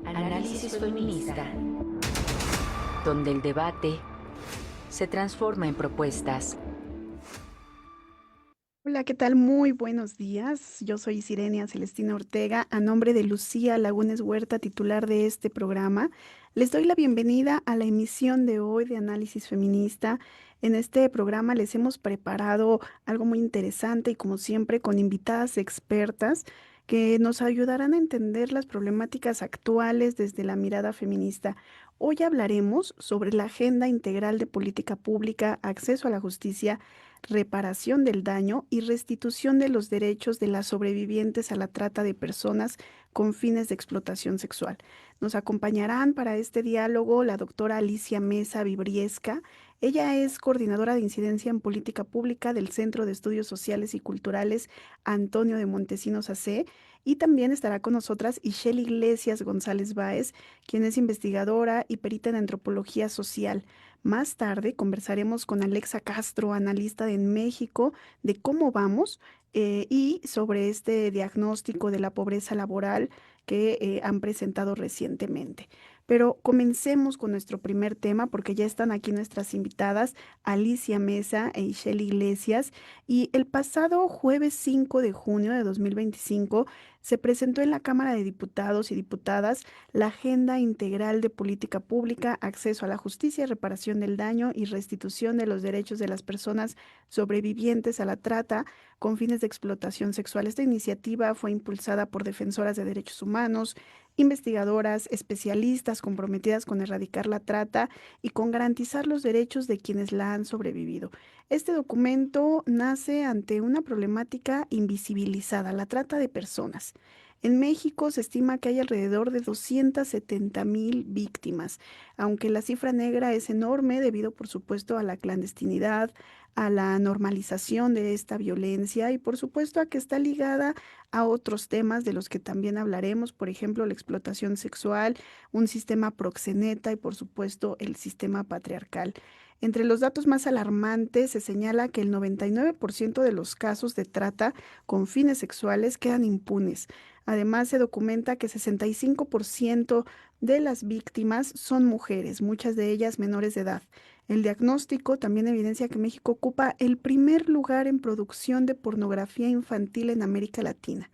Análisis feminista, donde el debate se transforma en propuestas. Hola, ¿qué tal? Muy buenos días. Yo soy Sirenia Celestina Ortega, a nombre de Lucía Lagunes Huerta, titular de este programa. Les doy la bienvenida a la emisión de hoy de Análisis Feminista. En este programa les hemos preparado algo muy interesante y, como siempre, con invitadas expertas que nos ayudarán a entender las problemáticas actuales desde la mirada feminista. Hoy hablaremos sobre la Agenda Integral de Política Pública, Acceso a la Justicia, reparación del daño y restitución de los derechos de las sobrevivientes a la trata de personas con fines de explotación sexual. Nos acompañarán para este diálogo la doctora Alicia Mesa Vibriesca. Ella es coordinadora de incidencia en política pública del Centro de Estudios Sociales y Culturales Antonio de Montesinos AC, y también estará con nosotras Ishel Iglesias González Báez, quien es investigadora y perita en antropología social. Más tarde conversaremos con Alexa Castro, analista en México, de cómo vamos y sobre este diagnóstico de la pobreza laboral que han presentado recientemente. Pero comencemos con nuestro primer tema porque ya están aquí nuestras invitadas, Alicia Mesa e Ishel Iglesias. Y el pasado jueves 5 de junio de 2025 se presentó en la Cámara de Diputados y Diputadas la Agenda Integral de Política Pública, Acceso a la Justicia, Reparación del Daño y Restitución de los Derechos de las Personas Sobrevivientes a la Trata con fines de explotación sexual. Esta iniciativa fue impulsada por defensoras de derechos humanos, investigadoras, especialistas comprometidas con erradicar la trata y con garantizar los derechos de quienes la han sobrevivido. Este documento nace ante una problemática invisibilizada, la trata de personas. En México se estima que hay alrededor de 270,000 víctimas, aunque la cifra negra es enorme debido, por supuesto, a la clandestinidad, a la normalización de esta violencia y, por supuesto, a que está ligada a otros temas de los que también hablaremos, por ejemplo, la explotación sexual, un sistema proxeneta y, por supuesto, el sistema patriarcal. Entre los datos más alarmantes se señala que el 99% de los casos de trata con fines sexuales quedan impunes. Además, se documenta que 65% de las víctimas son mujeres, muchas de ellas menores de edad. El diagnóstico también evidencia que México ocupa el primer lugar en producción de pornografía infantil en América Latina.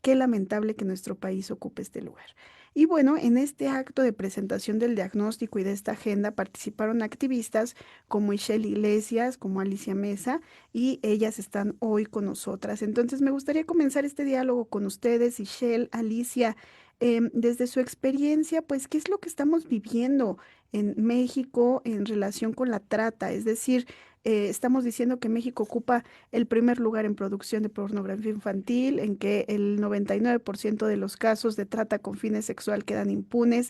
Qué lamentable que nuestro país ocupe este lugar. Y bueno, en este acto de presentación del diagnóstico y de esta agenda participaron activistas como Ishel Iglesias, como Alicia Mesa, y ellas están hoy con nosotras. Entonces, me gustaría comenzar este diálogo con ustedes, Ishel, Alicia, desde su experiencia, pues, ¿qué es lo que estamos viviendo en México en relación con la trata? Es decir, estamos diciendo que México ocupa el primer lugar en producción de pornografía infantil, en que el 99% de los casos de trata con fines sexual quedan impunes.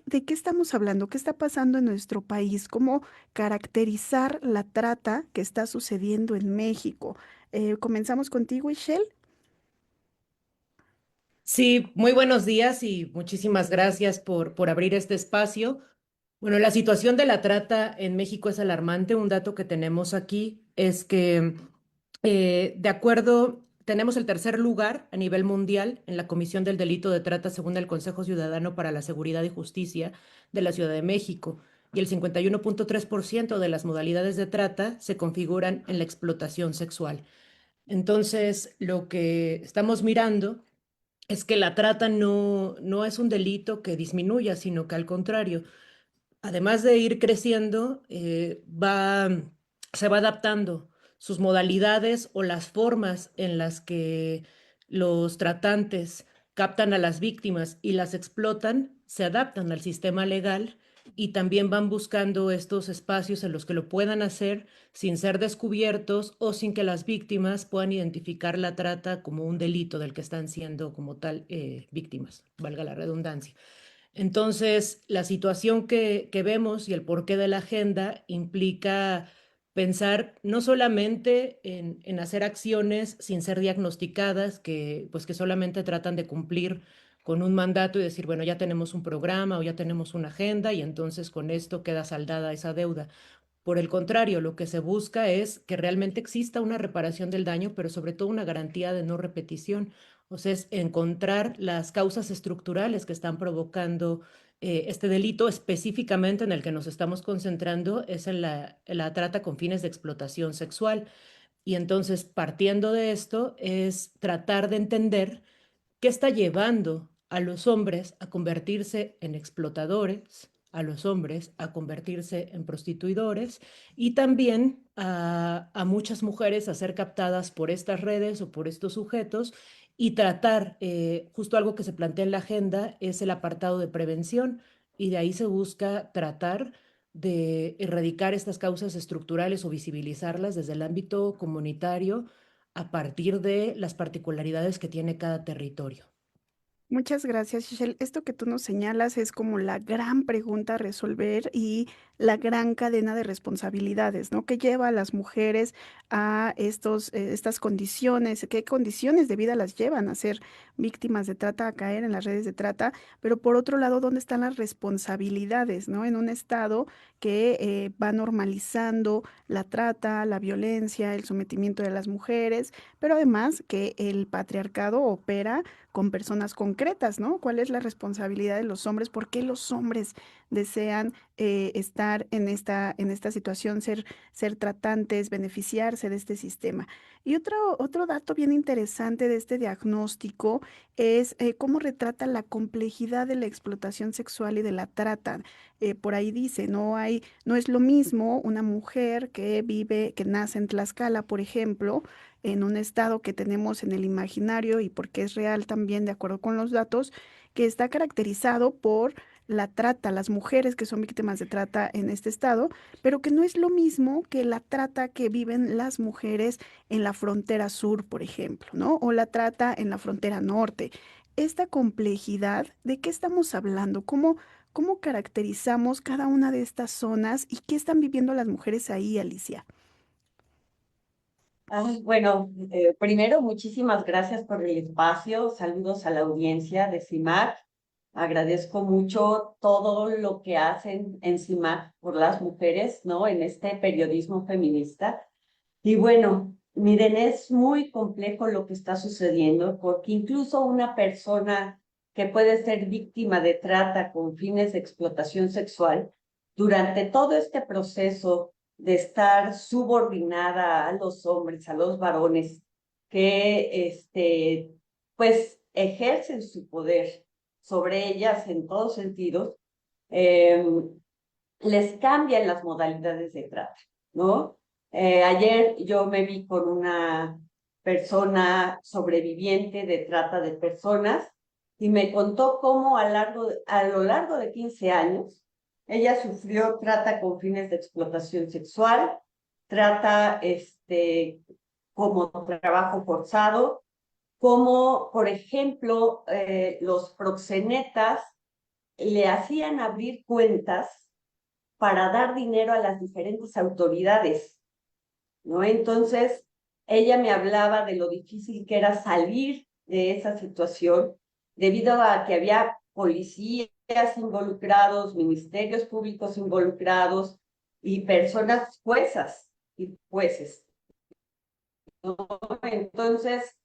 ¿De qué estamos hablando? ¿Qué está pasando en nuestro país? ¿Cómo caracterizar la trata que está sucediendo en México? Comenzamos contigo, Ishel. Sí, muy buenos días y muchísimas gracias por abrir este espacio. Bueno, la situación de la trata en México es alarmante. Un dato que tenemos aquí es que, de acuerdo, tenemos el tercer lugar a nivel mundial en la Comisión del Delito de Trata según el Consejo Ciudadano para la Seguridad y Justicia de la Ciudad de México. Y el 51,3% de las modalidades de trata se configuran en la explotación sexual. Entonces, lo que estamos mirando es que la trata no es un delito que disminuya, sino que al contrario, además de ir creciendo, se va adaptando sus modalidades o las formas en las que los tratantes captan a las víctimas y las explotan, se adaptan al sistema legal y también van buscando estos espacios en los que lo puedan hacer sin ser descubiertos o sin que las víctimas puedan identificar la trata como un delito del que están siendo como tal víctimas, valga la redundancia. Entonces, la situación que vemos y el porqué de la agenda implica pensar no solamente en hacer acciones sin ser diagnosticadas, que solamente tratan de cumplir con un mandato y decir, bueno, ya tenemos un programa o ya tenemos una agenda y entonces con esto queda saldada esa deuda. Por el contrario, lo que se busca es que realmente exista una reparación del daño, pero sobre todo una garantía de no repetición. O sea, es encontrar las causas estructurales que están provocando este delito, específicamente en el que nos estamos concentrando, es en la trata con fines de explotación sexual. Y entonces, partiendo de esto, es tratar de entender qué está llevando a los hombres a convertirse en explotadores, a los hombres a convertirse en prostituidores y también a muchas mujeres a ser captadas por estas redes o por estos sujetos y tratar, justo algo que se plantea en la agenda es el apartado de prevención y de ahí se busca tratar de erradicar estas causas estructurales o visibilizarlas desde el ámbito comunitario a partir de las particularidades que tiene cada territorio. Muchas gracias, Shishel. Esto que tú nos señalas es como la gran pregunta a resolver y la gran cadena de responsabilidades, ¿no? ¿Qué lleva a las mujeres a estas condiciones? ¿Qué condiciones de vida las llevan a ser víctimas de trata, a caer en las redes de trata? Pero por otro lado, ¿dónde están las responsabilidades, ¿no? En un estado que va normalizando la trata, la violencia, el sometimiento de las mujeres, pero además que el patriarcado opera con personas concretas, ¿no? ¿Cuál es la responsabilidad de los hombres? ¿Por qué los hombres desean estar en esta situación, ser tratantes, beneficiarse de este sistema? Y otro dato bien interesante de este diagnóstico es cómo retrata la complejidad de la explotación sexual y de la trata. Por ahí dice, no es lo mismo una mujer que vive, que nace en Tlaxcala, por ejemplo, en un estado que tenemos en el imaginario y porque es real también, de acuerdo con los datos, que está caracterizado por la trata, las mujeres que son víctimas de trata en este estado, pero que no es lo mismo que la trata que viven las mujeres en la frontera sur, por ejemplo, ¿no? O la trata en la frontera norte. Esta complejidad, ¿de qué estamos hablando? ¿Cómo caracterizamos cada una de estas zonas y qué están viviendo las mujeres ahí, Alicia? Bueno, primero, muchísimas gracias por el espacio. Saludos a la audiencia de CIMAC. Agradezco mucho todo lo que hacen en CIMAC por las mujeres, ¿no? En este periodismo feminista. Y bueno, miren, es muy complejo lo que está sucediendo, porque incluso una persona que puede ser víctima de trata con fines de explotación sexual, durante todo este proceso de estar subordinada a los hombres, a los varones, que pues ejercen su poder sobre ellas en todos sentidos, eh, les cambian las modalidades de trata, ¿no? Ayer yo me vi con una persona sobreviviente de trata de personas y me contó cómo a lo largo de 15 años ella sufrió trata con fines de explotación sexual, trata como trabajo forzado, como por ejemplo los proxenetas le hacían abrir cuentas para dar dinero a las diferentes autoridades, ¿no? Entonces, ella me hablaba de lo difícil que era salir de esa situación, debido a que había policías involucrados, ministerios públicos involucrados y personas juezas y jueces, ¿no? Entonces,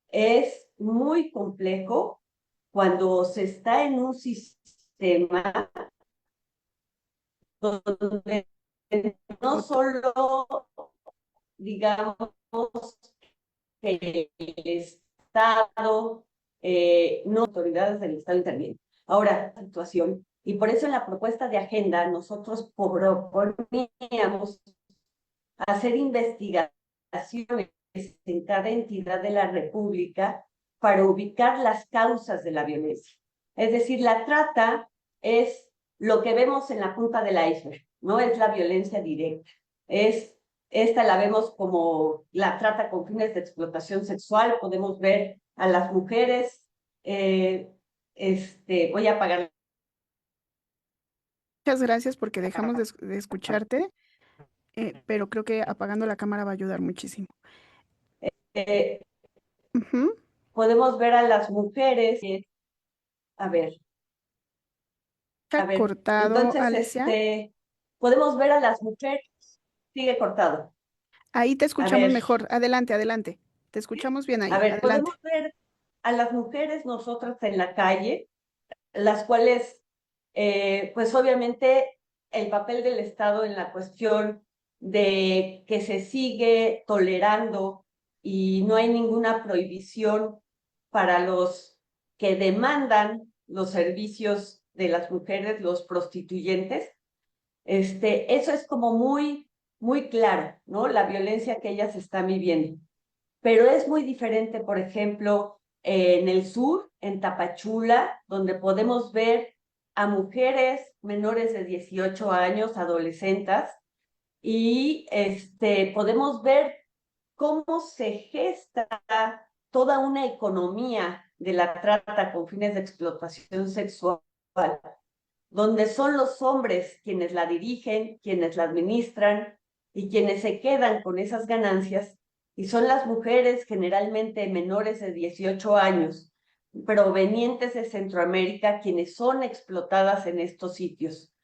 es muy complejo cuando se está en un sistema donde no Ot- solo, digamos, que el Estado, no autoridades del Estado intervienen. Ahora, la situación, y por eso en la propuesta de agenda nosotros proponíamos hacer investigaciones en cada entidad de la República para ubicar las causas de la violencia. Es decir, la trata es lo que vemos en la punta del iceberg, no es la violencia directa. Esta la vemos como la trata con fines de explotación sexual. Podemos ver a las mujeres. Voy a apagar. Muchas gracias porque dejamos de escucharte, pero creo que apagando la cámara va a ayudar muchísimo. Eh, Ujú. podemos ver a las mujeres. A ver, ¿Se ha cortado, entonces, Alicia? podemos ver a las mujeres. Sigue cortado. Ahí te A escuchamos ver, mejor. Adelante, adelante. Te escuchamos bien ahí. podemos Adelante. ver a las mujeres nosotras en la calle, las cuales, pues obviamente el papel del Estado en la cuestión de que se sigue tolerando y no hay ninguna prohibición para los que demandan los servicios de las mujeres, los prostituyentes, eso es como muy claro, ¿no? La violencia que ellas están viviendo. Pero es muy diferente, por ejemplo, en el sur, en Tapachula, donde podemos ver a mujeres menores de 18 años, adolescentes, y podemos ver cómo se gesta toda una economía de la trata con fines de explotación sexual, donde son los hombres quienes la dirigen, quienes la administran y quienes se quedan con esas ganancias, y son las mujeres generalmente menores de 18 años, provenientes de Centroamérica, quienes son explotadas en estos sitios.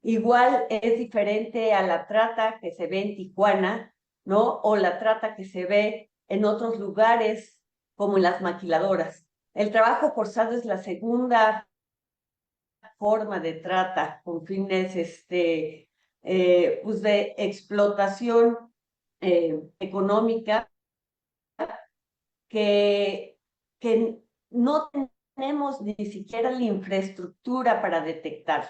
Igual es diferente a la trata que se ve en Tijuana, ¿no? O la trata que se ve en otros lugares, como en las maquiladoras. El trabajo forzado es la segunda forma de trata con fines pues de explotación económica que, que no tenemos ni siquiera la infraestructura para detectar,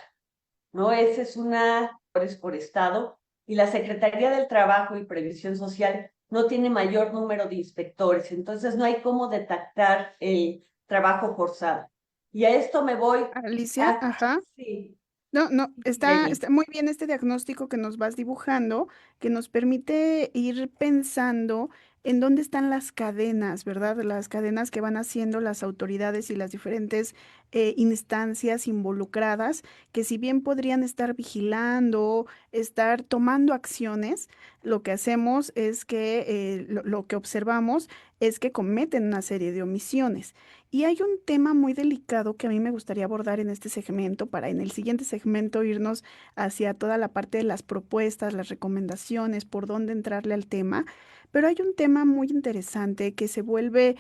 ¿no? Esa es una por estado, y la Secretaría del Trabajo y Previsión Social no tiene mayor número de inspectores, entonces no hay cómo detectar el trabajo forzado. Y a esto me voy Alicia, a... ajá. Sí, No, no, Jenny. está muy bien este diagnóstico que nos vas dibujando, que nos permite ir pensando en dónde están las cadenas, ¿verdad? Las cadenas que van haciendo las autoridades y las diferentes instancias involucradas, que si bien podrían estar vigilando, estar tomando acciones, lo que hacemos es que lo que observamos es que cometen una serie de omisiones. Y hay un tema muy delicado que a mí me gustaría abordar en este segmento, para en el siguiente segmento irnos hacia toda la parte de las propuestas, las recomendaciones, por dónde entrarle al tema. Pero hay un tema muy interesante que se vuelve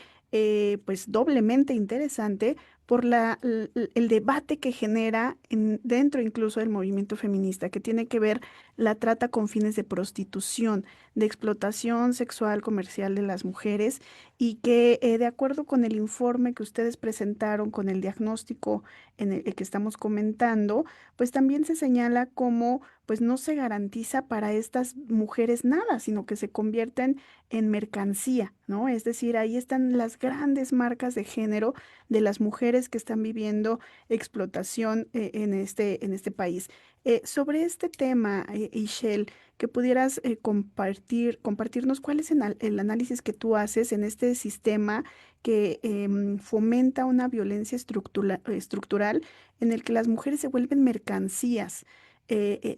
pues doblemente interesante por el debate que genera dentro incluso del movimiento feminista, que tiene que ver la trata con fines de prostitución, de explotación sexual comercial de las mujeres, y que de acuerdo con el informe que ustedes presentaron, con el diagnóstico en el que estamos comentando, pues también se señala cómo pues no se garantiza para estas mujeres nada, sino que se convierten en mercancía, ¿no? Es decir, ahí están las grandes marcas de género de las mujeres que están viviendo explotación en este país. Sobre este tema, Ishel, que pudieras compartirnos cuál es el análisis que tú haces en este sistema que fomenta una violencia estructural en el que las mujeres se vuelven mercancías.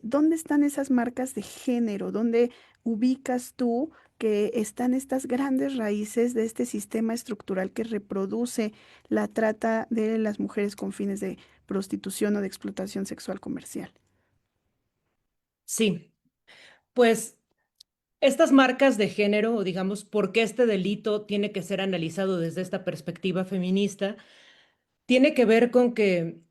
¿Dónde están esas marcas de género? ¿Dónde ubicas tú que están estas grandes raíces de este sistema estructural que reproduce la trata de las mujeres con fines de prostitución o de explotación sexual comercial? Sí, pues estas marcas de género, o digamos, por qué este delito tiene que ser analizado desde esta perspectiva feminista, tiene que ver con que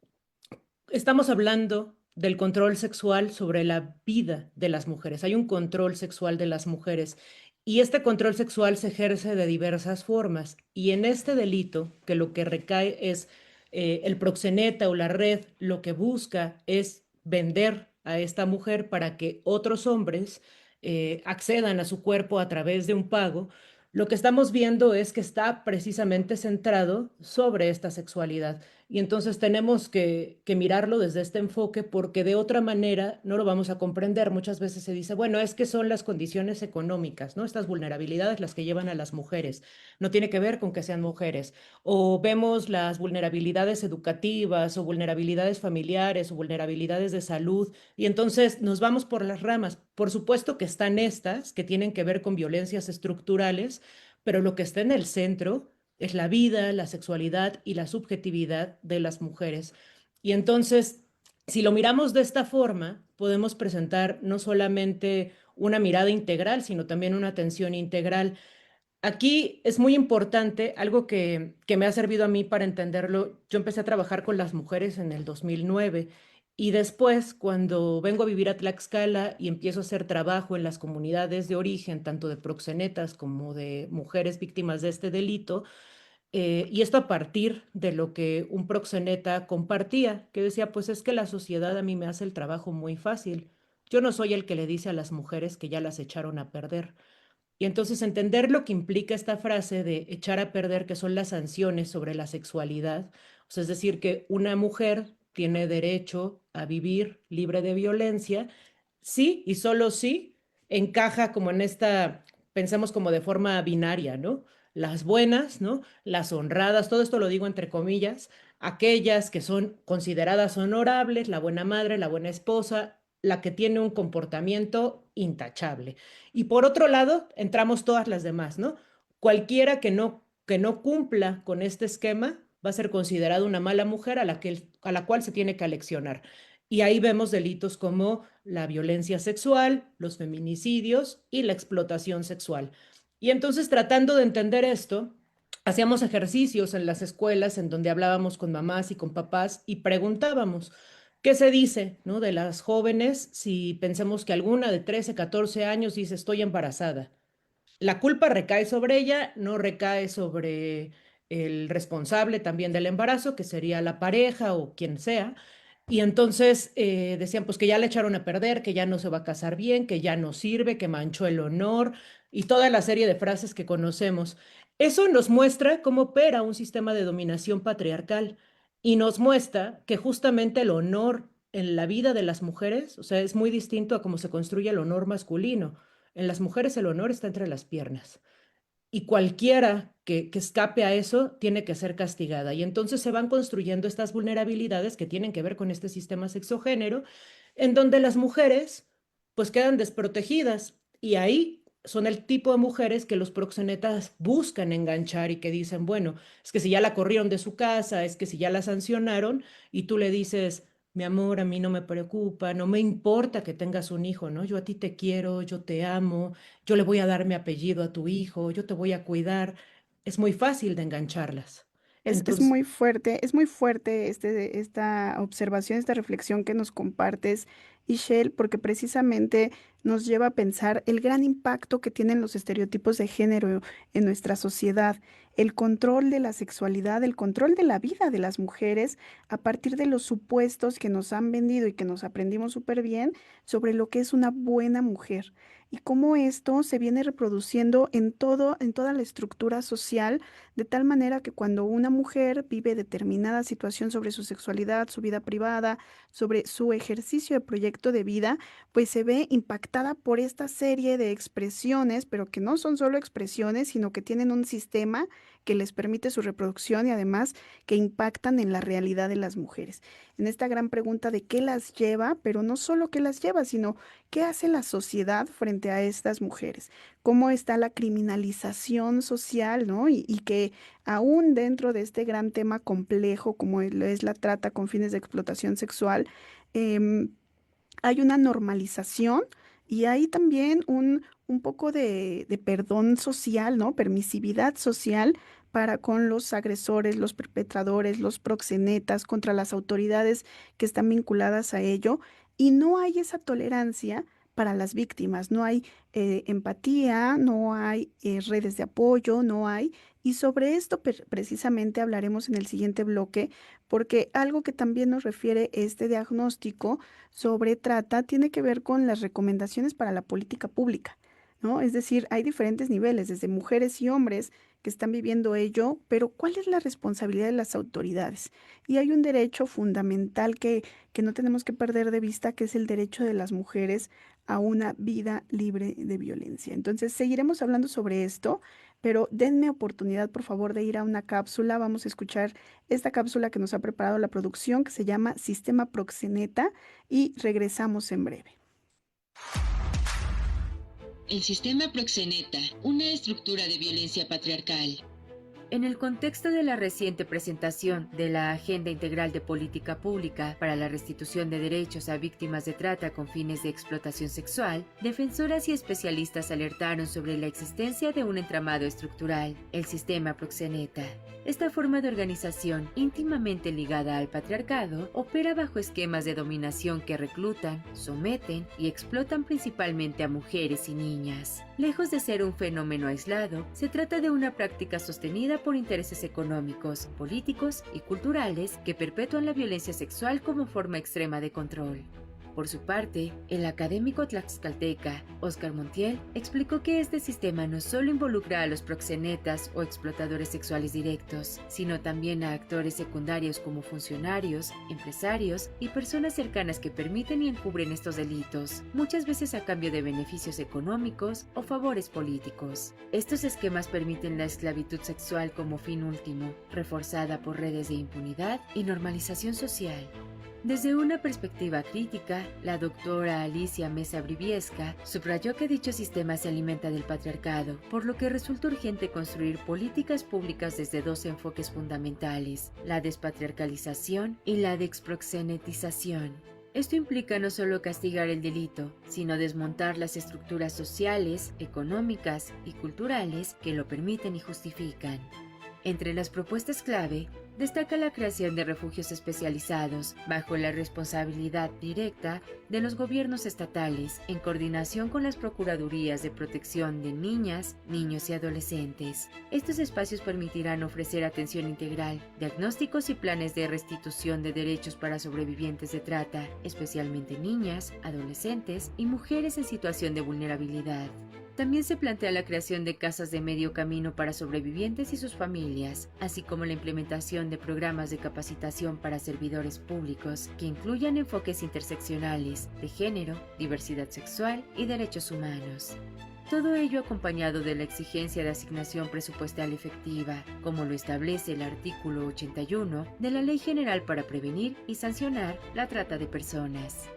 estamos hablando del control sexual sobre la vida de las mujeres. Hay un control sexual de las mujeres y este control sexual se ejerce de diversas formas. Y en este delito, que lo que recae es el proxeneta o la red, lo que busca es vender a esta mujer para que otros hombres accedan a su cuerpo a través de un pago. Lo que estamos viendo es que está precisamente centrado sobre esta sexualidad. Y entonces tenemos que mirarlo desde este enfoque porque de otra manera no lo vamos a comprender. Muchas veces se dice, bueno, es que son las condiciones económicas, ¿no? Estas vulnerabilidades las que llevan a las mujeres. No tiene que ver con que sean mujeres. O vemos las vulnerabilidades educativas o vulnerabilidades familiares o vulnerabilidades de salud y entonces nos vamos por las ramas. Por supuesto que están estas que tienen que ver con violencias estructurales, pero lo que está en el centro es la vida, la sexualidad y la subjetividad de las mujeres. Y entonces, si lo miramos de esta forma, podemos presentar no solamente una mirada integral, sino también una atención integral. Aquí es muy importante, algo que me ha servido a mí para entenderlo. Yo empecé a trabajar con las mujeres en el 2009 y después, cuando vengo a vivir a Tlaxcala y empiezo a hacer trabajo en las comunidades de origen, tanto de proxenetas como de mujeres víctimas de este delito, y esto a partir de lo que un proxeneta compartía, que decía, pues es que la sociedad a mí me hace el trabajo muy fácil. Yo no soy el que le dice a las mujeres que ya las echaron a perder. Y entonces entender lo que implica esta frase de echar a perder, que son las sanciones sobre la sexualidad, o sea, es decir, que una mujer tiene derecho a vivir libre de violencia, sí y solo sí encaja como en esta, pensemos como de forma binaria, ¿no? Las buenas, ¿no? Las honradas, todo esto lo digo entre comillas, aquellas que son consideradas honorables, la buena madre, la buena esposa, la que tiene un comportamiento intachable. Y por otro lado, entramos todas las demás, ¿no? Cualquiera que no cumpla con este esquema va a ser considerada una mala mujer a la cual se tiene que aleccionar. Y ahí vemos delitos como la violencia sexual, los feminicidios y la explotación sexual. Y entonces, tratando de entender esto, hacíamos ejercicios en las escuelas en donde hablábamos con mamás y con papás y preguntábamos, ¿qué se dice, no, de las jóvenes si pensemos que alguna de 13, 14 años dice estoy embarazada? La culpa recae sobre ella, no recae sobre el responsable también del embarazo, que sería la pareja o quien sea. Y entonces decían pues que ya le echaron a perder, que ya no se va a casar bien, que ya no sirve, que manchó el honor y toda la serie de frases que conocemos. Eso nos muestra cómo opera un sistema de dominación patriarcal y nos muestra que justamente el honor en la vida de las mujeres, o sea, es muy distinto a cómo se construye el honor masculino. En las mujeres el honor está entre las piernas y cualquiera que escape a eso tiene que ser castigada. Y entonces se van construyendo estas vulnerabilidades que tienen que ver con este sistema sexogénero, en donde las mujeres pues quedan desprotegidas y ahí son el tipo de mujeres que los proxenetas buscan enganchar y que dicen, bueno, es que si ya la corrieron de su casa, es que si ya la sancionaron y tú le dices, mi amor, a mí no me preocupa, no me importa que tengas un hijo, ¿no? Yo a ti te quiero, yo te amo, yo le voy a dar mi apellido a tu hijo, yo te voy a cuidar. Es muy fácil de engancharlas. Entonces, Es muy fuerte esta observación, esta reflexión que nos compartes, Ishel, porque precisamente nos lleva a pensar el gran impacto que tienen los estereotipos de género en nuestra sociedad, el control de la sexualidad, el control de la vida de las mujeres a partir de los supuestos que nos han vendido y que nos aprendimos súper bien sobre lo que es una buena mujer y cómo esto se viene reproduciendo en toda la estructura social de tal manera que cuando una mujer vive determinada situación sobre su sexualidad, su vida privada, sobre su ejercicio de proyecto de vida, pues se ve impactada por esta serie de expresiones, pero que no son solo expresiones, sino que tienen un sistema que les permite su reproducción y además que impactan en la realidad de las mujeres. En esta gran pregunta de qué las lleva, pero no solo qué las lleva, sino qué hace la sociedad frente a estas mujeres, cómo está la criminalización social, ¿no? Y que aún dentro de este gran tema complejo como es la trata con fines de explotación sexual, em, hay una normalización y hay también un poco de perdón social, ¿no? Permisividad social para con los agresores, los perpetradores, los proxenetas, contra las autoridades que están vinculadas a ello. Y no hay esa tolerancia para las víctimas, no hay empatía, no hay redes de apoyo, no hay. Y sobre esto precisamente hablaremos en el siguiente bloque, porque algo que también nos refiere este diagnóstico sobre trata tiene que ver con las recomendaciones para la política pública, ¿no? Es decir, hay diferentes niveles, desde mujeres y hombres que están viviendo ello, pero ¿cuál es la responsabilidad de las autoridades? Y hay un derecho fundamental que no tenemos que perder de vista, que es el derecho de las mujeres a una vida libre de violencia. Entonces, seguiremos hablando sobre esto, pero denme oportunidad, por favor, de ir a una cápsula. Vamos a escuchar esta cápsula que nos ha preparado la producción, que se llama Sistema Proxeneta, y regresamos en breve. El sistema proxeneta, una estructura de violencia patriarcal. En el contexto de la reciente presentación de la Agenda Integral de Política Pública para la Restitución de Derechos a Víctimas de Trata con fines de explotación sexual, defensoras y especialistas alertaron sobre la existencia de un entramado estructural, el sistema proxeneta. Esta forma de organización, íntimamente ligada al patriarcado, opera bajo esquemas de dominación que reclutan, someten y explotan principalmente a mujeres y niñas. Lejos de ser un fenómeno aislado, se trata de una práctica sostenida por intereses económicos, políticos y culturales que perpetúan la violencia sexual como forma extrema de control. Por su parte, el académico tlaxcalteca Óscar Montiel explicó que este sistema no solo involucra a los proxenetas o explotadores sexuales directos, sino también a actores secundarios como funcionarios, empresarios y personas cercanas que permiten y encubren estos delitos, muchas veces a cambio de beneficios económicos o favores políticos. Estos esquemas permiten la esclavitud sexual como fin último, reforzada por redes de impunidad y normalización social. Desde una perspectiva crítica, la doctora Alicia Mesa Briviesca subrayó que dicho sistema se alimenta del patriarcado, por lo que resulta urgente construir políticas públicas desde dos enfoques fundamentales, la despatriarcalización y la desproxenetización. Esto implica no solo castigar el delito, sino desmontar las estructuras sociales, económicas y culturales que lo permiten y justifican. Entre las propuestas clave, destaca la creación de refugios especializados bajo la responsabilidad directa de los gobiernos estatales en coordinación con las Procuradurías de Protección de Niñas, Niños y Adolescentes. Estos espacios permitirán ofrecer atención integral, diagnósticos y planes de restitución de derechos para sobrevivientes de trata, especialmente niñas, adolescentes y mujeres en situación de vulnerabilidad. También se plantea la creación de casas de medio camino para sobrevivientes y sus familias, así como la implementación de programas de capacitación para servidores públicos que incluyan enfoques interseccionales de género, diversidad sexual y derechos humanos. Todo ello acompañado de la exigencia de asignación presupuestal efectiva, como lo establece el artículo 81 de la Ley General para prevenir y sancionar la trata de personas.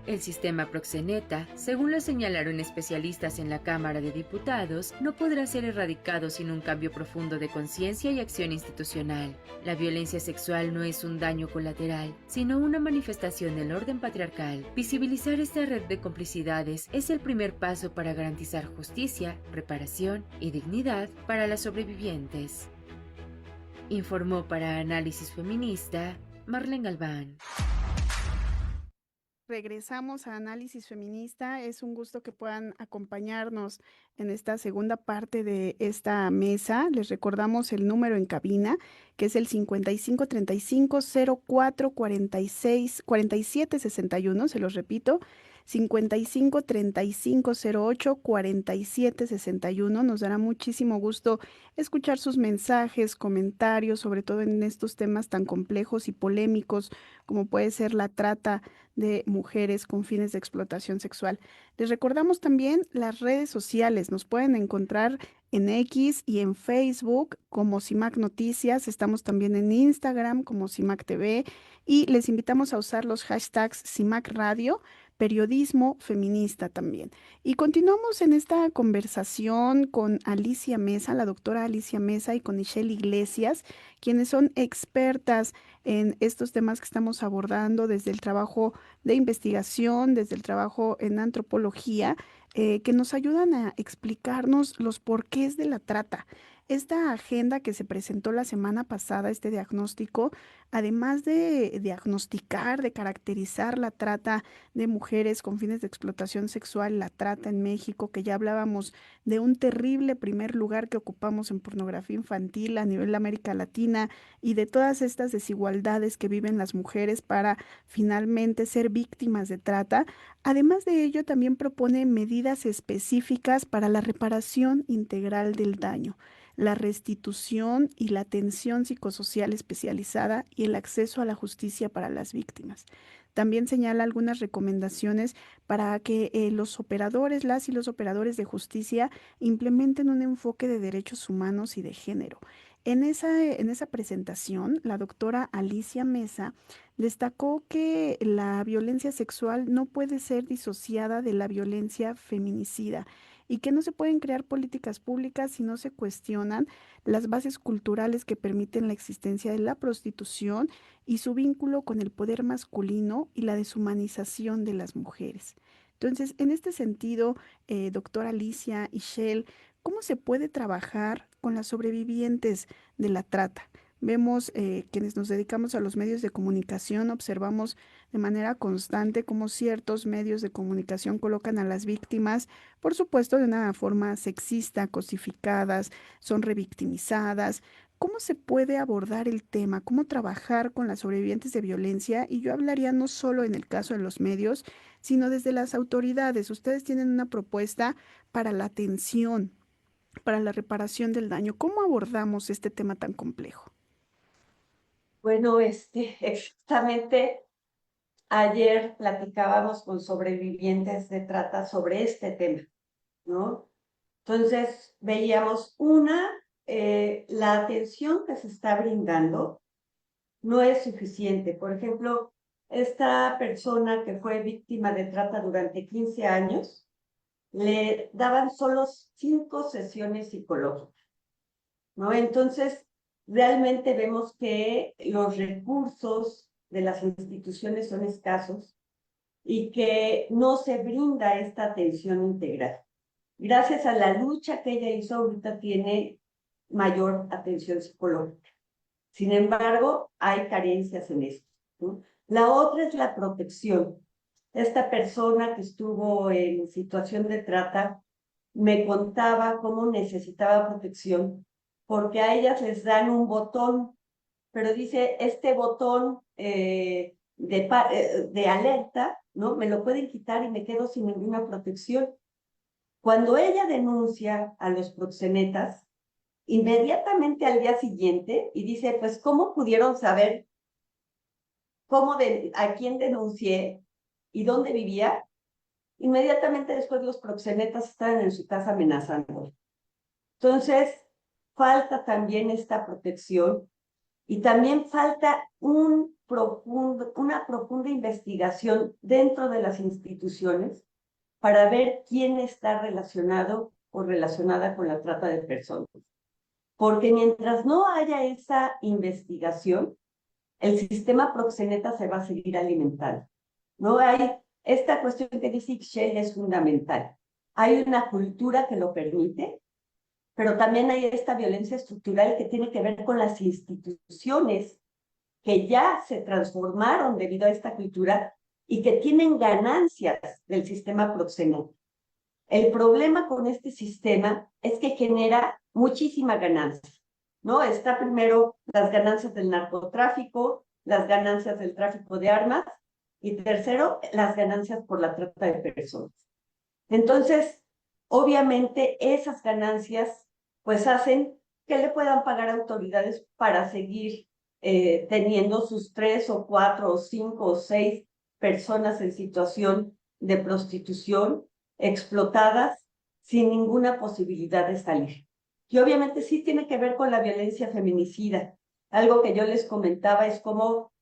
El sistema proxeneta, según lo señalaron especialistas en la Cámara de Diputados, no podrá ser erradicado sin un cambio profundo de conciencia y acción institucional. La violencia sexual no es un daño colateral, sino una manifestación del orden patriarcal. Visibilizar esta red de complicidades es el primer paso para garantizar justicia, reparación y dignidad para las sobrevivientes. Informó para Análisis Feminista, Marlene Galván. Regresamos a Análisis Feminista. Es un gusto que puedan acompañarnos en esta segunda parte de esta mesa. Les recordamos el número en cabina, que es el 5535-0446-4761. Se los repito, 5535-08-4761. Nos dará muchísimo gusto escuchar sus mensajes, comentarios, sobre todo en estos temas tan complejos y polémicos como puede ser la trata de mujeres con fines de explotación sexual. Les recordamos también las redes sociales. Nos pueden encontrar en X y en Facebook como CIMAC Noticias. Estamos también en Instagram como CIMAC TV y les invitamos a usar los hashtags CIMAC Radio, periodismo feminista también. Y continuamos en esta conversación con Alicia Mesa, la doctora Alicia Mesa, y con Michelle Iglesias, quienes son expertas en estos temas que estamos abordando desde el trabajo de investigación, desde el trabajo en antropología, que nos ayudan a explicarnos los porqués de la trata. Esta agenda que se presentó la semana pasada, este diagnóstico, además de diagnosticar, de caracterizar la trata de mujeres con fines de explotación sexual, la trata en México, que ya hablábamos de un terrible primer lugar que ocupamos en pornografía infantil a nivel de América Latina y de todas estas desigualdades que viven las mujeres para finalmente ser víctimas de trata. Además de ello, también propone medidas específicas para la reparación integral del daño, la restitución y la atención psicosocial especializada y el acceso a la justicia para las víctimas. También señala algunas recomendaciones para que los operadores, las y los operadores de justicia implementen un enfoque de derechos humanos y de género. En esa presentación, la doctora Alicia Mesa destacó que la violencia sexual no puede ser disociada de la violencia feminicida. y que no se pueden crear políticas públicas si no se cuestionan las bases culturales que permiten la existencia de la prostitución y su vínculo con el poder masculino y la deshumanización de las mujeres. Entonces, en este sentido, doctora Alicia y Shell, ¿cómo se puede trabajar con las sobrevivientes de la trata? Vemos quienes nos dedicamos a los medios de comunicación, observamos de manera constante cómo ciertos medios de comunicación colocan a las víctimas, por supuesto, de una forma sexista, cosificadas, son revictimizadas. ¿Cómo se puede abordar el tema? ¿Cómo trabajar con las sobrevivientes de violencia? Y yo hablaría no solo en el caso de los medios, sino desde las autoridades. Ustedes tienen una propuesta para la atención, para la reparación del daño. ¿Cómo abordamos este tema tan complejo? Bueno, exactamente ayer platicábamos con sobrevivientes de trata sobre este tema, ¿no? Entonces veíamos la atención que se está brindando no es suficiente. Por ejemplo, esta persona que fue víctima de trata durante 15 años, le daban solo 5 sesiones psicológicas, ¿no? Entonces, realmente vemos que los recursos de las instituciones son escasos y que no se brinda esta atención integral. Gracias a la lucha que ella hizo, ahorita tiene mayor atención psicológica. Sin embargo, hay carencias en esto, ¿no? La otra es la protección. Esta persona que estuvo en situación de trata me contaba cómo necesitaba protección, porque a ellas les dan un botón, pero dice, este botón de alerta, ¿no? Me lo pueden quitar y me quedo sin ninguna protección. Cuando ella denuncia a los proxenetas, inmediatamente al día siguiente, y dice, pues, ¿cómo pudieron saber a quién denuncié y dónde vivía? Inmediatamente después los proxenetas estaban en su casa amenazando. Entonces, falta también esta protección y también falta una profunda investigación dentro de las instituciones para ver quién está relacionado o relacionada con la trata de personas. Porque mientras no haya esa investigación, el sistema proxeneta se va a seguir alimentando. No hay esta cuestión que dice Shell es fundamental. Hay una cultura que lo permite, pero también hay esta violencia estructural que tiene que ver con las instituciones que ya se transformaron debido a esta cultura y que tienen ganancias del sistema proxeneta. El problema con este sistema es que genera muchísima ganancia, ¿no? Está primero las ganancias del narcotráfico, las ganancias del tráfico de armas y tercero, las ganancias por la trata de personas. Entonces, obviamente esas ganancias pues hacen que le puedan pagar autoridades para seguir teniendo sus 3 o 4 o 5 o 6 personas en situación de prostitución explotadas sin ninguna posibilidad de salir. Y obviamente sí tiene que ver con la violencia feminicida. Algo que yo les comentaba es como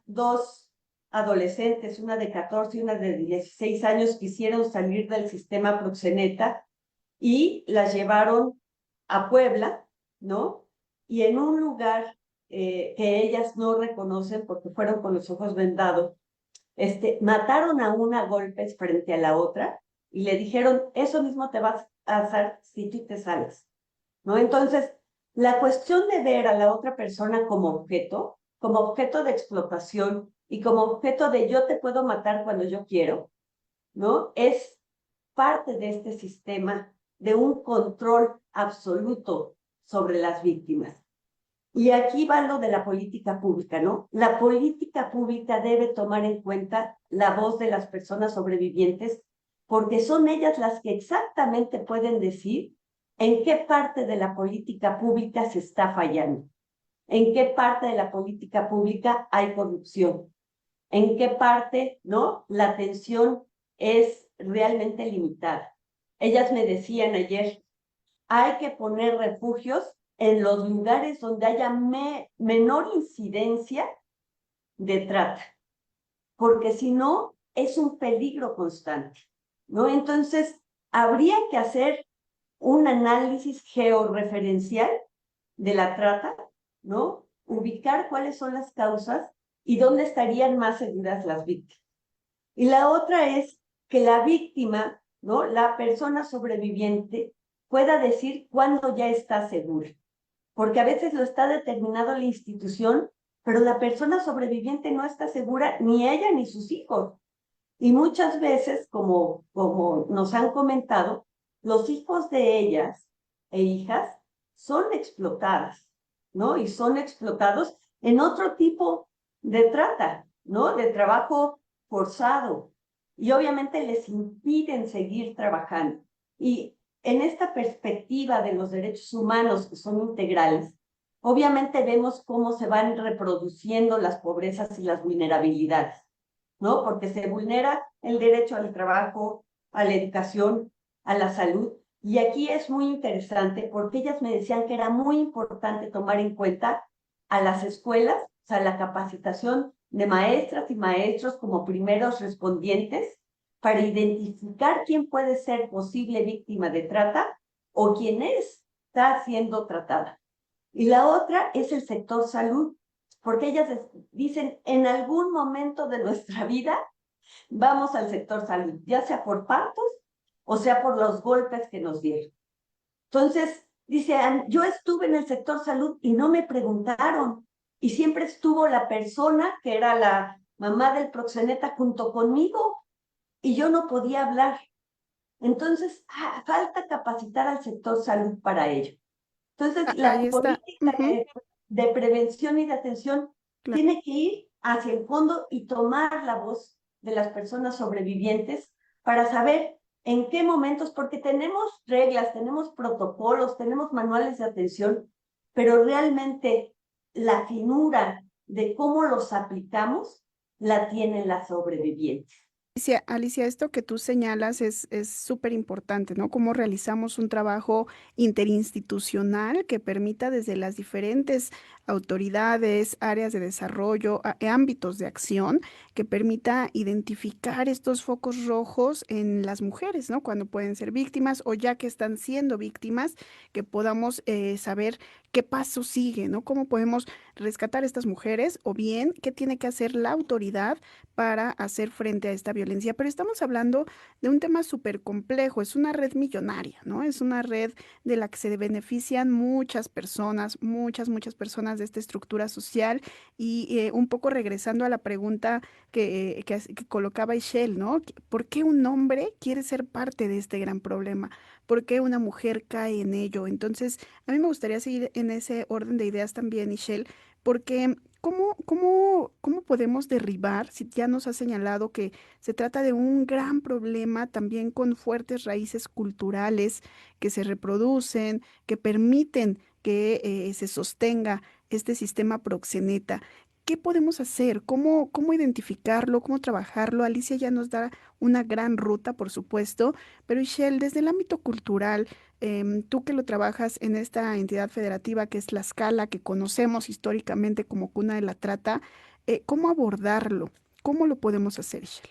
dos adolescentes, una de 14 y una de 16 años, quisieron salir del sistema proxeneta y las llevaron a Puebla, ¿no? Y en un lugar que ellas no reconocen porque fueron con los ojos vendados, mataron a una a golpes frente a la otra y le dijeron, eso mismo te vas a hacer si tú te sales, ¿no? Entonces, la cuestión de ver a la otra persona como objeto de explotación y como objeto de yo te puedo matar cuando yo quiero, ¿no? Es parte de este sistema de un control absoluto sobre las víctimas. Y aquí va lo de la política pública, ¿no? La política pública debe tomar en cuenta la voz de las personas sobrevivientes porque son ellas las que exactamente pueden decir en qué parte de la política pública se está fallando, en qué parte de la política pública hay corrupción, en qué parte, ¿no? La atención es realmente limitada. Ellas me decían ayer, hay que poner refugios en los lugares donde haya menor incidencia de trata, porque si no, es un peligro constante, ¿no? Entonces, habría que hacer un análisis georreferencial de la trata, ¿no? Ubicar cuáles son las causas y dónde estarían más seguras las víctimas. Y la otra es que la víctima, ¿no? La persona sobreviviente pueda decir cuándo ya está segura, porque a veces lo está determinado la institución, pero la persona sobreviviente no está segura, ni ella ni sus hijos. Y muchas veces, como nos han comentado, los hijos de ellas e hijas son explotadas, ¿no? Y son explotados en otro tipo de trata, ¿no? De trabajo forzado. Y obviamente les impiden seguir trabajando. Y en esta perspectiva de los derechos humanos que son integrales, obviamente vemos cómo se van reproduciendo las pobrezas y las vulnerabilidades, ¿no? Porque se vulnera el derecho al trabajo, a la educación, a la salud. Y aquí es muy interesante porque ellas me decían que era muy importante tomar en cuenta a las escuelas, o sea, la capacitación de maestras y maestros como primeros respondientes para identificar quién puede ser posible víctima de trata o quién está siendo tratada. Y la otra es el sector salud, porque ellas dicen, en algún momento de nuestra vida vamos al sector salud, ya sea por partos o sea por los golpes que nos dieron. Entonces, dice, yo estuve en el sector salud y no me preguntaron, y siempre estuvo la persona que era la mamá del proxeneta junto conmigo, y yo no podía hablar. Entonces, falta capacitar al sector salud para ello. Entonces, Ahí la está. política Ujú, de prevención y de atención claro. tiene que ir hacia el fondo y tomar la voz de las personas sobrevivientes para saber en qué momentos, porque tenemos reglas, tenemos protocolos, tenemos manuales de atención, pero realmente la finura de cómo los aplicamos la tienen las sobrevivientes. Alicia, esto que tú señalas es súper importante, ¿no? Cómo realizamos un trabajo interinstitucional que permita desde las diferentes autoridades, áreas de desarrollo, ámbitos de acción, que permita identificar estos focos rojos en las mujeres, ¿no? Cuando pueden ser víctimas o ya que están siendo víctimas, que podamos saber qué paso sigue, ¿no? Cómo podemos rescatar a estas mujeres o bien qué tiene que hacer la autoridad para hacer frente a esta violencia. Pero estamos hablando de un tema súper complejo, es una red millonaria, ¿no? Es una red de la que se benefician muchas personas, muchas personas de esta estructura social y un poco regresando a la pregunta que colocaba Ishel, ¿no? ¿Por qué un hombre quiere ser parte de este gran problema? ¿Por qué una mujer cae en ello? Entonces, a mí me gustaría seguir en ese orden de ideas también, Ishel, porque ¿cómo podemos derribar, si ya nos ha señalado que se trata de un gran problema también con fuertes raíces culturales que se reproducen, que permiten que se sostenga este sistema proxeneta? ¿Qué podemos hacer? ¿Cómo identificarlo? ¿Cómo trabajarlo? Alicia ya nos da una gran ruta, por supuesto, pero Ishel, desde el ámbito cultural, tú que lo trabajas en esta entidad federativa que es Tlaxcala, que conocemos históricamente como cuna de la trata, ¿cómo abordarlo? ¿Cómo lo podemos hacer, Ishel?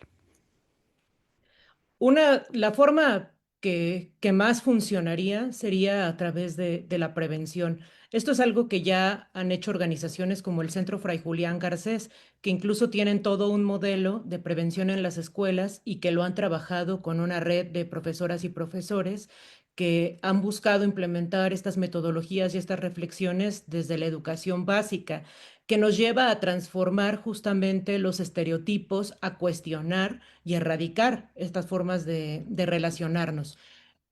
La forma que más funcionaría sería a través de la prevención. Esto es algo que ya han hecho organizaciones como el Centro Fray Julián Garcés, que incluso tienen todo un modelo de prevención en las escuelas y que lo han trabajado con una red de profesoras y profesores que han buscado implementar estas metodologías y estas reflexiones desde la educación básica, que nos lleva a transformar justamente los estereotipos, a cuestionar y erradicar estas formas de relacionarnos.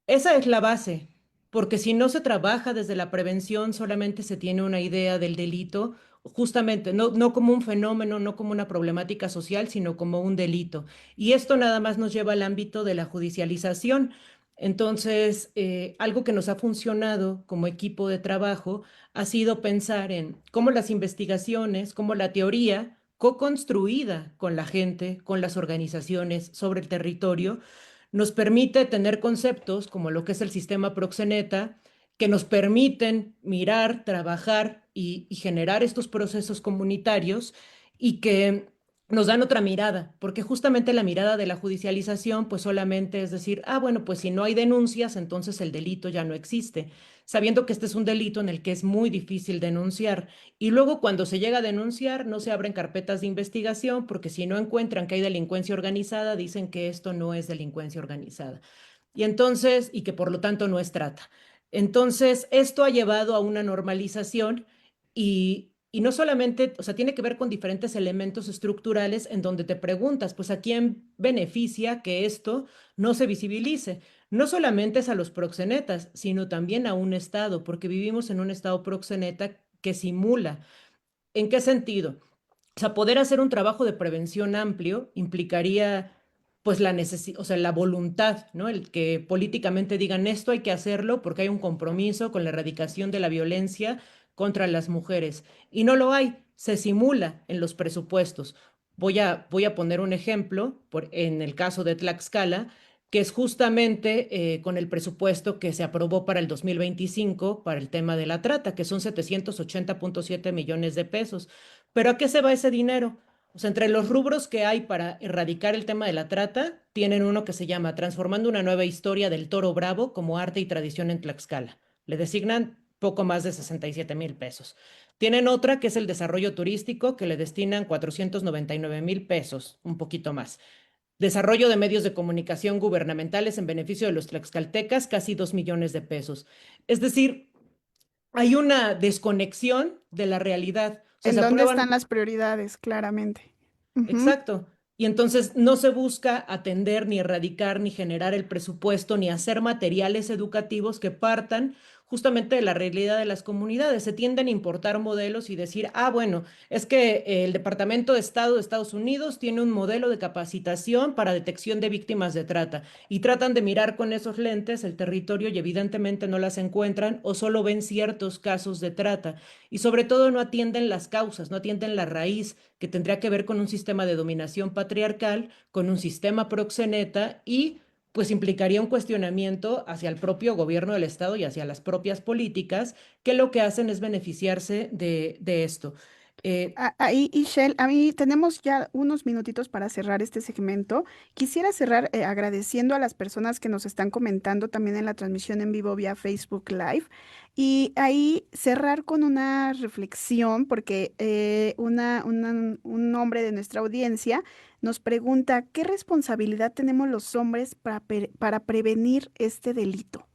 Esa es la base, porque si no se trabaja desde la prevención, solamente se tiene una idea del delito, justamente, no como un fenómeno, no como una problemática social, sino como un delito. Y esto nada más nos lleva al ámbito de la judicialización. Entonces, algo que nos ha funcionado como equipo de trabajo ha sido pensar en cómo las investigaciones, cómo la teoría co-construida con la gente, con las organizaciones sobre el territorio, nos permite tener conceptos como lo que es el sistema proxeneta, que nos permiten mirar, trabajar y generar estos procesos comunitarios y que nos dan otra mirada, porque justamente la mirada de la judicialización, pues solamente es decir, ah, bueno, pues si no hay denuncias, entonces el delito ya no existe, sabiendo que este es un delito en el que es muy difícil denunciar. Y luego cuando se llega a denunciar, no se abren carpetas de investigación, porque si no encuentran que hay delincuencia organizada, dicen que esto no es delincuencia organizada. Y entonces, y que por lo tanto no es trata. Entonces, esto ha llevado a una normalización y no solamente, o sea, tiene que ver con diferentes elementos estructurales en donde te preguntas, pues, ¿a quién beneficia que esto no se visibilice? No solamente es a los proxenetas, sino también a un Estado, porque vivimos en un Estado proxeneta que simula. ¿En qué sentido? O sea, poder hacer un trabajo de prevención amplio implicaría, pues, o sea, la voluntad, ¿no? El que políticamente digan esto hay que hacerlo porque hay un compromiso con la erradicación de la violencia contra las mujeres. Y no lo hay, se simula en los presupuestos. Voy a poner un ejemplo en el caso de Tlaxcala, que es justamente con el presupuesto que se aprobó para el 2025 para el tema de la trata, que son 780.7 millones de pesos. ¿Pero a qué se va ese dinero? O sea, entre los rubros que hay para erradicar el tema de la trata, tienen uno que se llama Transformando una nueva historia del Toro Bravo como arte y tradición en Tlaxcala. Le designan poco más de 67,000 pesos. Tienen otra que es el desarrollo turístico, que le destinan 499,000 pesos, un poquito más. Desarrollo de medios de comunicación gubernamentales en beneficio de los tlaxcaltecas, casi 2 millones de pesos. Es decir, hay una desconexión de la realidad. O sea, ¿En se dónde están aprueban. las prioridades? Claramente. Ujú. Exacto. Y entonces no se busca atender, ni erradicar, ni generar el presupuesto, ni hacer materiales educativos que partan justamente de la realidad de las comunidades. Se tienden a importar modelos y decir, ah, bueno, es que el Departamento de Estado de Estados Unidos tiene un modelo de capacitación para detección de víctimas de trata y tratan de mirar con esos lentes el territorio y evidentemente no las encuentran o solo ven ciertos casos de trata y sobre todo no atienden las causas, no atienden la raíz que tendría que ver con un sistema de dominación patriarcal, con un sistema proxeneta y pues implicaría un cuestionamiento hacia el propio gobierno del Estado y hacia las propias políticas que lo que hacen es beneficiarse de esto. Eh, Ahí, Ishel, a mí tenemos ya unos minutitos para cerrar este segmento. Quisiera cerrar agradeciendo a las personas que nos están comentando también en la transmisión en vivo vía Facebook Live y ahí cerrar con una reflexión porque un hombre de nuestra audiencia nos pregunta, ¿qué responsabilidad tenemos los hombres para prevenir este delito?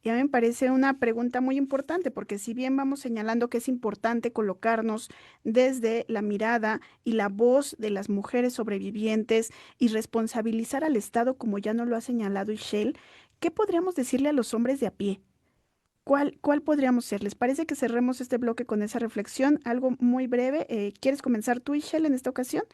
Y a mí me parece una pregunta muy importante, porque si bien vamos señalando que es importante colocarnos desde la mirada y la voz de las mujeres sobrevivientes y responsabilizar al Estado, como ya nos lo ha señalado Ishel, ¿qué podríamos decirle a los hombres de a pie? ¿Cuál podríamos ser? ¿Les parece que cerremos este bloque con esa reflexión? Algo muy breve. ¿Quieres comenzar tú, Ishel, en esta ocasión?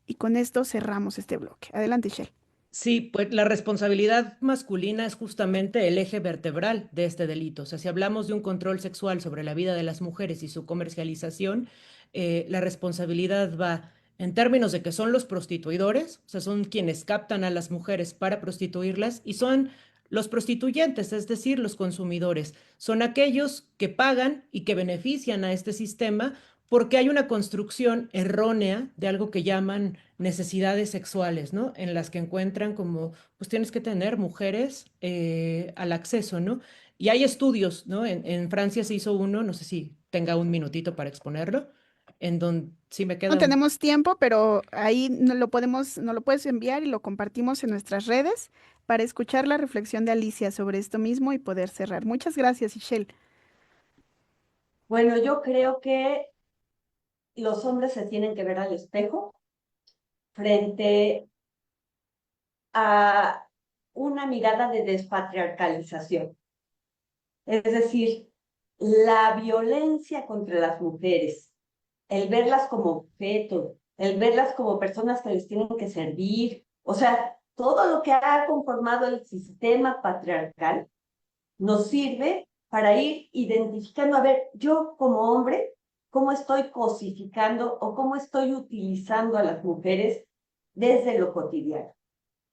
Y con esto cerramos este bloque. Adelante, Ishel. Sí, pues la responsabilidad masculina es justamente el eje vertebral de este delito. O sea, si hablamos de un control sexual sobre la vida de las mujeres y su comercialización, la responsabilidad va en términos de que son los prostituidores, o sea, son quienes captan a las mujeres para prostituirlas y son los prostituyentes, es decir, los consumidores. Son aquellos que pagan y que benefician a este sistema porque hay una construcción errónea de algo que llaman necesidades sexuales, ¿no? En las que encuentran como, pues tienes que tener mujeres al acceso, ¿no? Y hay estudios, ¿no? En Francia se hizo uno, no sé si tenga un minutito para exponerlo, en donde sí me No queda un. tenemos tiempo, pero ahí nos lo puedes enviar y lo compartimos en nuestras redes para escuchar la reflexión de Alicia sobre esto mismo y poder cerrar. Muchas gracias, Ishel. Bueno, yo creo que los hombres se tienen que ver al espejo frente a una mirada de despatriarcalización. Es decir, la violencia contra las mujeres, el verlas como objeto, el verlas como personas que les tienen que servir, o sea, todo lo que ha conformado el sistema patriarcal nos sirve para ir identificando, a ver, yo como hombre, cómo estoy cosificando o cómo estoy utilizando a las mujeres desde lo cotidiano.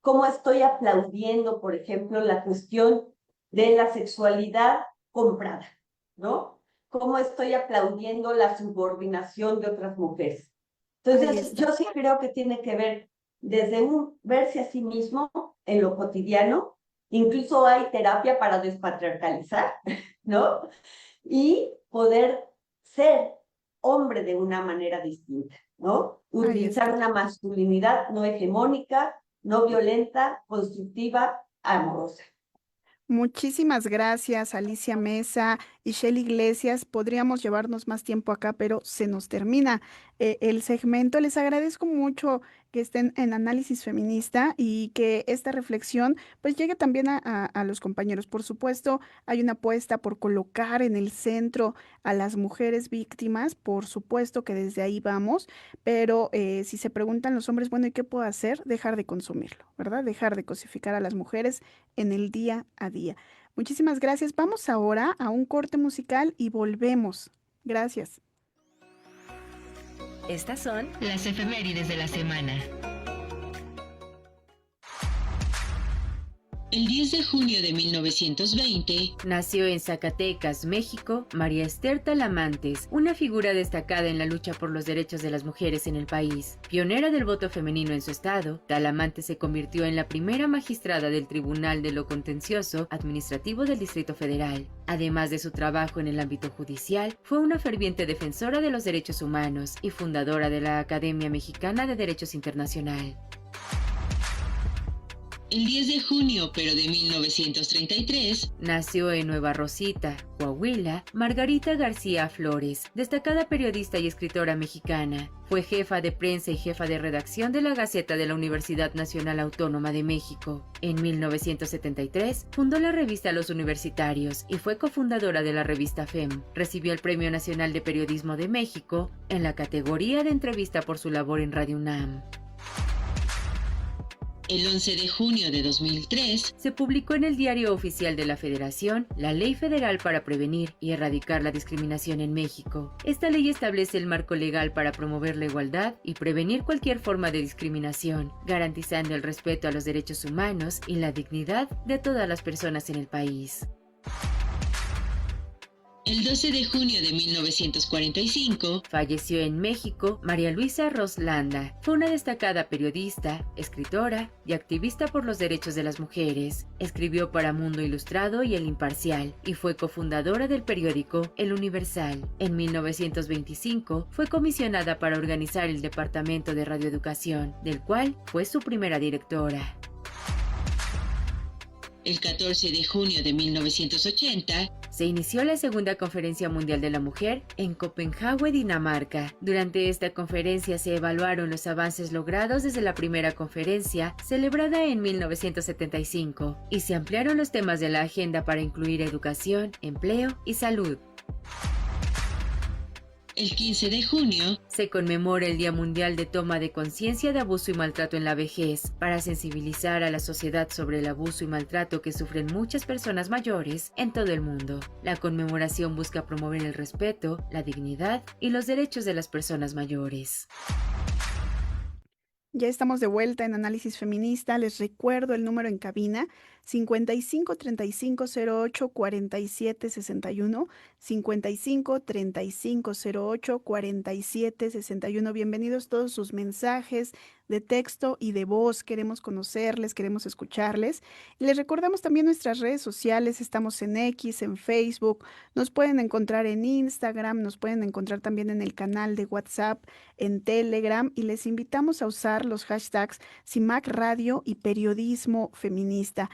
Cómo estoy aplaudiendo, por ejemplo, la cuestión de la sexualidad comprada, ¿no? Cómo estoy aplaudiendo la subordinación de otras mujeres. Ahí Entonces, está. yo sí creo que tiene que ver desde un verse a sí mismo en lo cotidiano, incluso hay terapia para despatriarcalizar, ¿no? Y poder ser hombre de una manera distinta, ¿no? Ahí Utilizar está. una masculinidad no hegemónica, no violenta, constructiva, amorosa. Muchísimas gracias, Alicia Mesa y Shell Iglesias. Podríamos llevarnos más tiempo acá, pero se nos termina el segmento. Les agradezco mucho que estén en Análisis Feminista y que esta reflexión pues llegue también a los compañeros. Por supuesto, hay una apuesta por colocar en el centro a las mujeres víctimas. Por supuesto que desde ahí vamos, pero si se preguntan los hombres, bueno, ¿y qué puedo hacer? Dejar de consumirlo, ¿verdad? Dejar de cosificar a las mujeres en el día a día. Muchísimas gracias. Vamos ahora a un corte musical y volvemos. Gracias. Estas son las efemérides de la semana. El 10 de junio de 1920 nació en Zacatecas, México, María Esther Talamantes, una figura destacada en la lucha por los derechos de las mujeres en el país. Pionera del voto femenino en su estado, Talamantes se convirtió en la primera magistrada del Tribunal de lo Contencioso Administrativo del Distrito Federal. Además de su trabajo en el ámbito judicial, fue una ferviente defensora de los derechos humanos y fundadora de la Academia Mexicana de Derechos Internacional. El 10 de junio, pero de 1933, nació en Nueva Rosita, Coahuila, Margarita García Flores, destacada periodista y escritora mexicana. Fue jefa de prensa y jefa de redacción de la Gaceta de la Universidad Nacional Autónoma de México. En 1973, fundó la revista Los Universitarios y fue cofundadora de la revista FEM. Recibió el Premio Nacional de Periodismo de México en la categoría de entrevista por su labor en Radio UNAM. El 11 de junio de 2003, se publicó en el Diario Oficial de la Federación la Ley Federal para Prevenir y Erradicar la Discriminación en México. Esta ley establece el marco legal para promover la igualdad y prevenir cualquier forma de discriminación, garantizando el respeto a los derechos humanos y la dignidad de todas las personas en el país. El 12 de junio de 1945, falleció en México María Luisa Roslanda. Fue una destacada periodista, escritora y activista por los derechos de las mujeres. Escribió para Mundo Ilustrado y El Imparcial y fue cofundadora del periódico El Universal. En 1925 fue comisionada para organizar el Departamento de Radioeducación, del cual fue su primera directora. El 14 de junio de 1980, se inició la Segunda Conferencia Mundial de la Mujer en Copenhague, Dinamarca. Durante esta conferencia se evaluaron los avances logrados desde la primera conferencia, celebrada en 1975, y se ampliaron los temas de la agenda para incluir educación, empleo y salud. El 15 de junio, se conmemora el Día Mundial de Toma de Conciencia de Abuso y Maltrato en la Vejez, para sensibilizar a la sociedad sobre el abuso y maltrato que sufren muchas personas mayores en todo el mundo. La conmemoración busca promover el respeto, la dignidad y los derechos de las personas mayores. Ya estamos de vuelta en Análisis Feminista. Les recuerdo el número en cabina: 55 35 08 47 61, 55 35 08 47 61. Bienvenidos todos sus mensajes de texto y de voz. Queremos conocerles, queremos escucharles. Y les recordamos también nuestras redes sociales. Estamos en X, en Facebook. Nos pueden encontrar en Instagram, nos pueden encontrar también en el canal de WhatsApp, en Telegram, y les invitamos a usar los hashtags CIMAC Radio y Periodismo Feminista.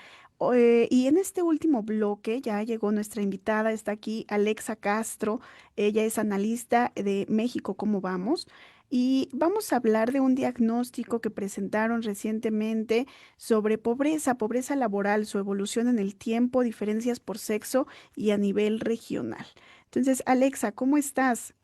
Y en este último bloque ya llegó nuestra invitada, está aquí Alexa Castro. Ella es analista de México ¿Cómo vamos? Y vamos a hablar de un diagnóstico que presentaron recientemente sobre pobreza laboral, su evolución en el tiempo, diferencias por sexo y a nivel regional. Entonces, Alexa, ¿cómo estás?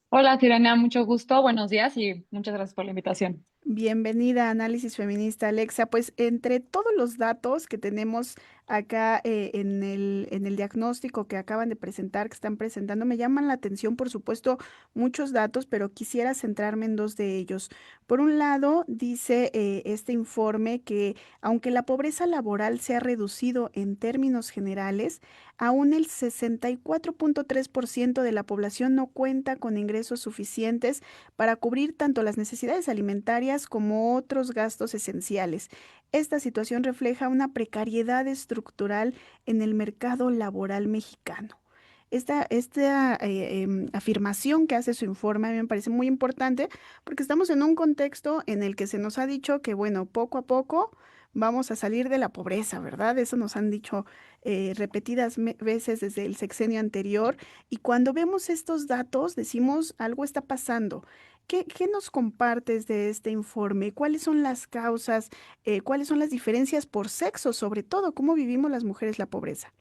Hola, Sirena, mucho gusto, buenos días y muchas gracias por la invitación. Bienvenida a Análisis Feminista, Alexa. Pues entre todos los datos que tenemos acá en el diagnóstico que acaban de presentar, que están presentando, me llaman la atención, por supuesto, muchos datos, pero quisiera centrarme en dos de ellos. Por un lado, dice este informe que aunque la pobreza laboral se ha reducido en términos generales, aún el 64.3% de la población no cuenta con ingresos suficientes para cubrir tanto las necesidades alimentarias como otros gastos esenciales. Esta situación refleja una precariedad estructural en el mercado laboral mexicano. Esta afirmación que hace su informe a mí me parece muy importante porque estamos en un contexto en el que se nos ha dicho que, bueno, poco a poco vamos a salir de la pobreza, ¿verdad? Eso nos han dicho repetidas veces desde el sexenio anterior y cuando vemos estos datos decimos algo está pasando. ¿Qué nos compartes de este informe? ¿Cuáles son las causas? ¿Cuáles son las diferencias por sexo, sobre todo? ¿Cómo vivimos las mujeres la pobreza?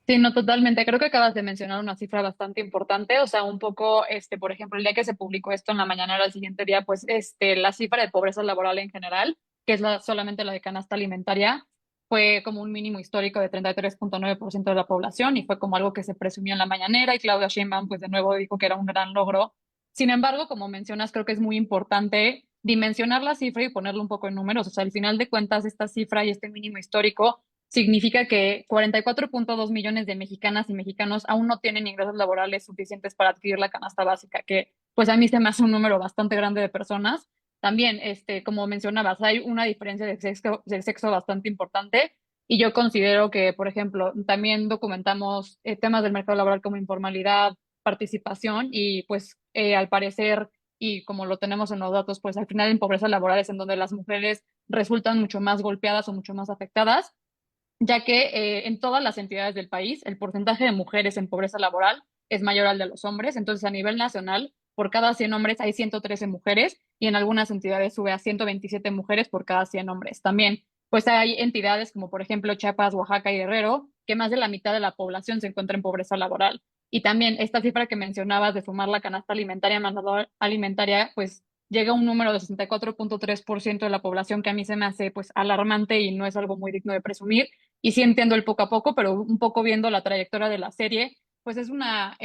Sí, no, totalmente. Creo que acabas de mencionar una cifra bastante importante. O sea, un poco, por ejemplo, el día que se publicó esto en la mañana al siguiente día, pues, la cifra de pobreza laboral en general, que es solamente la de canasta alimentaria, fue como un mínimo histórico de 33.9% de la población y fue como algo que se presumió en la mañanera y Claudia Sheinbaum, pues, de nuevo dijo que era un gran logro. Sin embargo, como mencionas, creo que es muy importante dimensionar la cifra y ponerlo un poco en números. O sea, al final de cuentas, esta cifra y este mínimo histórico significa que 44.2 millones de mexicanas y mexicanos aún no tienen ingresos laborales suficientes para adquirir la canasta básica, que pues a mí se me hace un número bastante grande de personas. También, como mencionabas, hay una diferencia de sexo bastante importante y yo considero que, por ejemplo, también documentamos temas del mercado laboral como informalidad, participación y pues al parecer, y como lo tenemos en los datos, pues al final en pobreza laboral es en donde las mujeres resultan mucho más golpeadas o mucho más afectadas ya que en todas las entidades del país el porcentaje de mujeres en pobreza laboral es mayor al de los hombres. Entonces, a nivel nacional, por cada 100 hombres hay 113 mujeres y en algunas entidades sube a 127 mujeres por cada 100 hombres. También, pues hay entidades como por ejemplo Chiapas, Oaxaca y Guerrero, que más de la mitad de la población se encuentra en pobreza laboral. Y también esta cifra que mencionabas de sumar la canasta alimentaria, mandador alimentaria, pues llega a un número de 64.3% de la población que a mí se me hace pues alarmante y no es algo muy digno de presumir y sí entiendo el poco a poco, pero un poco viendo la trayectoria de la serie, pues es una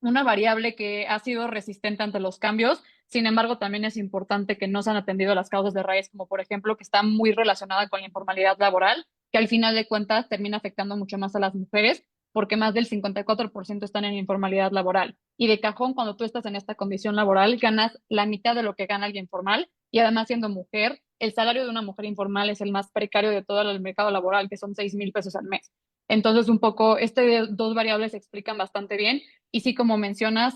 variable que ha sido resistente ante los cambios. Sin embargo, también es importante que no se han atendido las causas de raíz, como por ejemplo que está muy relacionada con la informalidad laboral, que al final de cuentas termina afectando mucho más a las mujeres, porque más del 54% están en informalidad laboral. Y de cajón, cuando tú estás en esta condición laboral, ganas la mitad de lo que gana alguien formal y además siendo mujer, el salario de una mujer informal es el más precario de todo el mercado laboral, que son 6,000 pesos al mes. Entonces, un poco, dos variables se explican bastante bien. Y sí, como mencionas,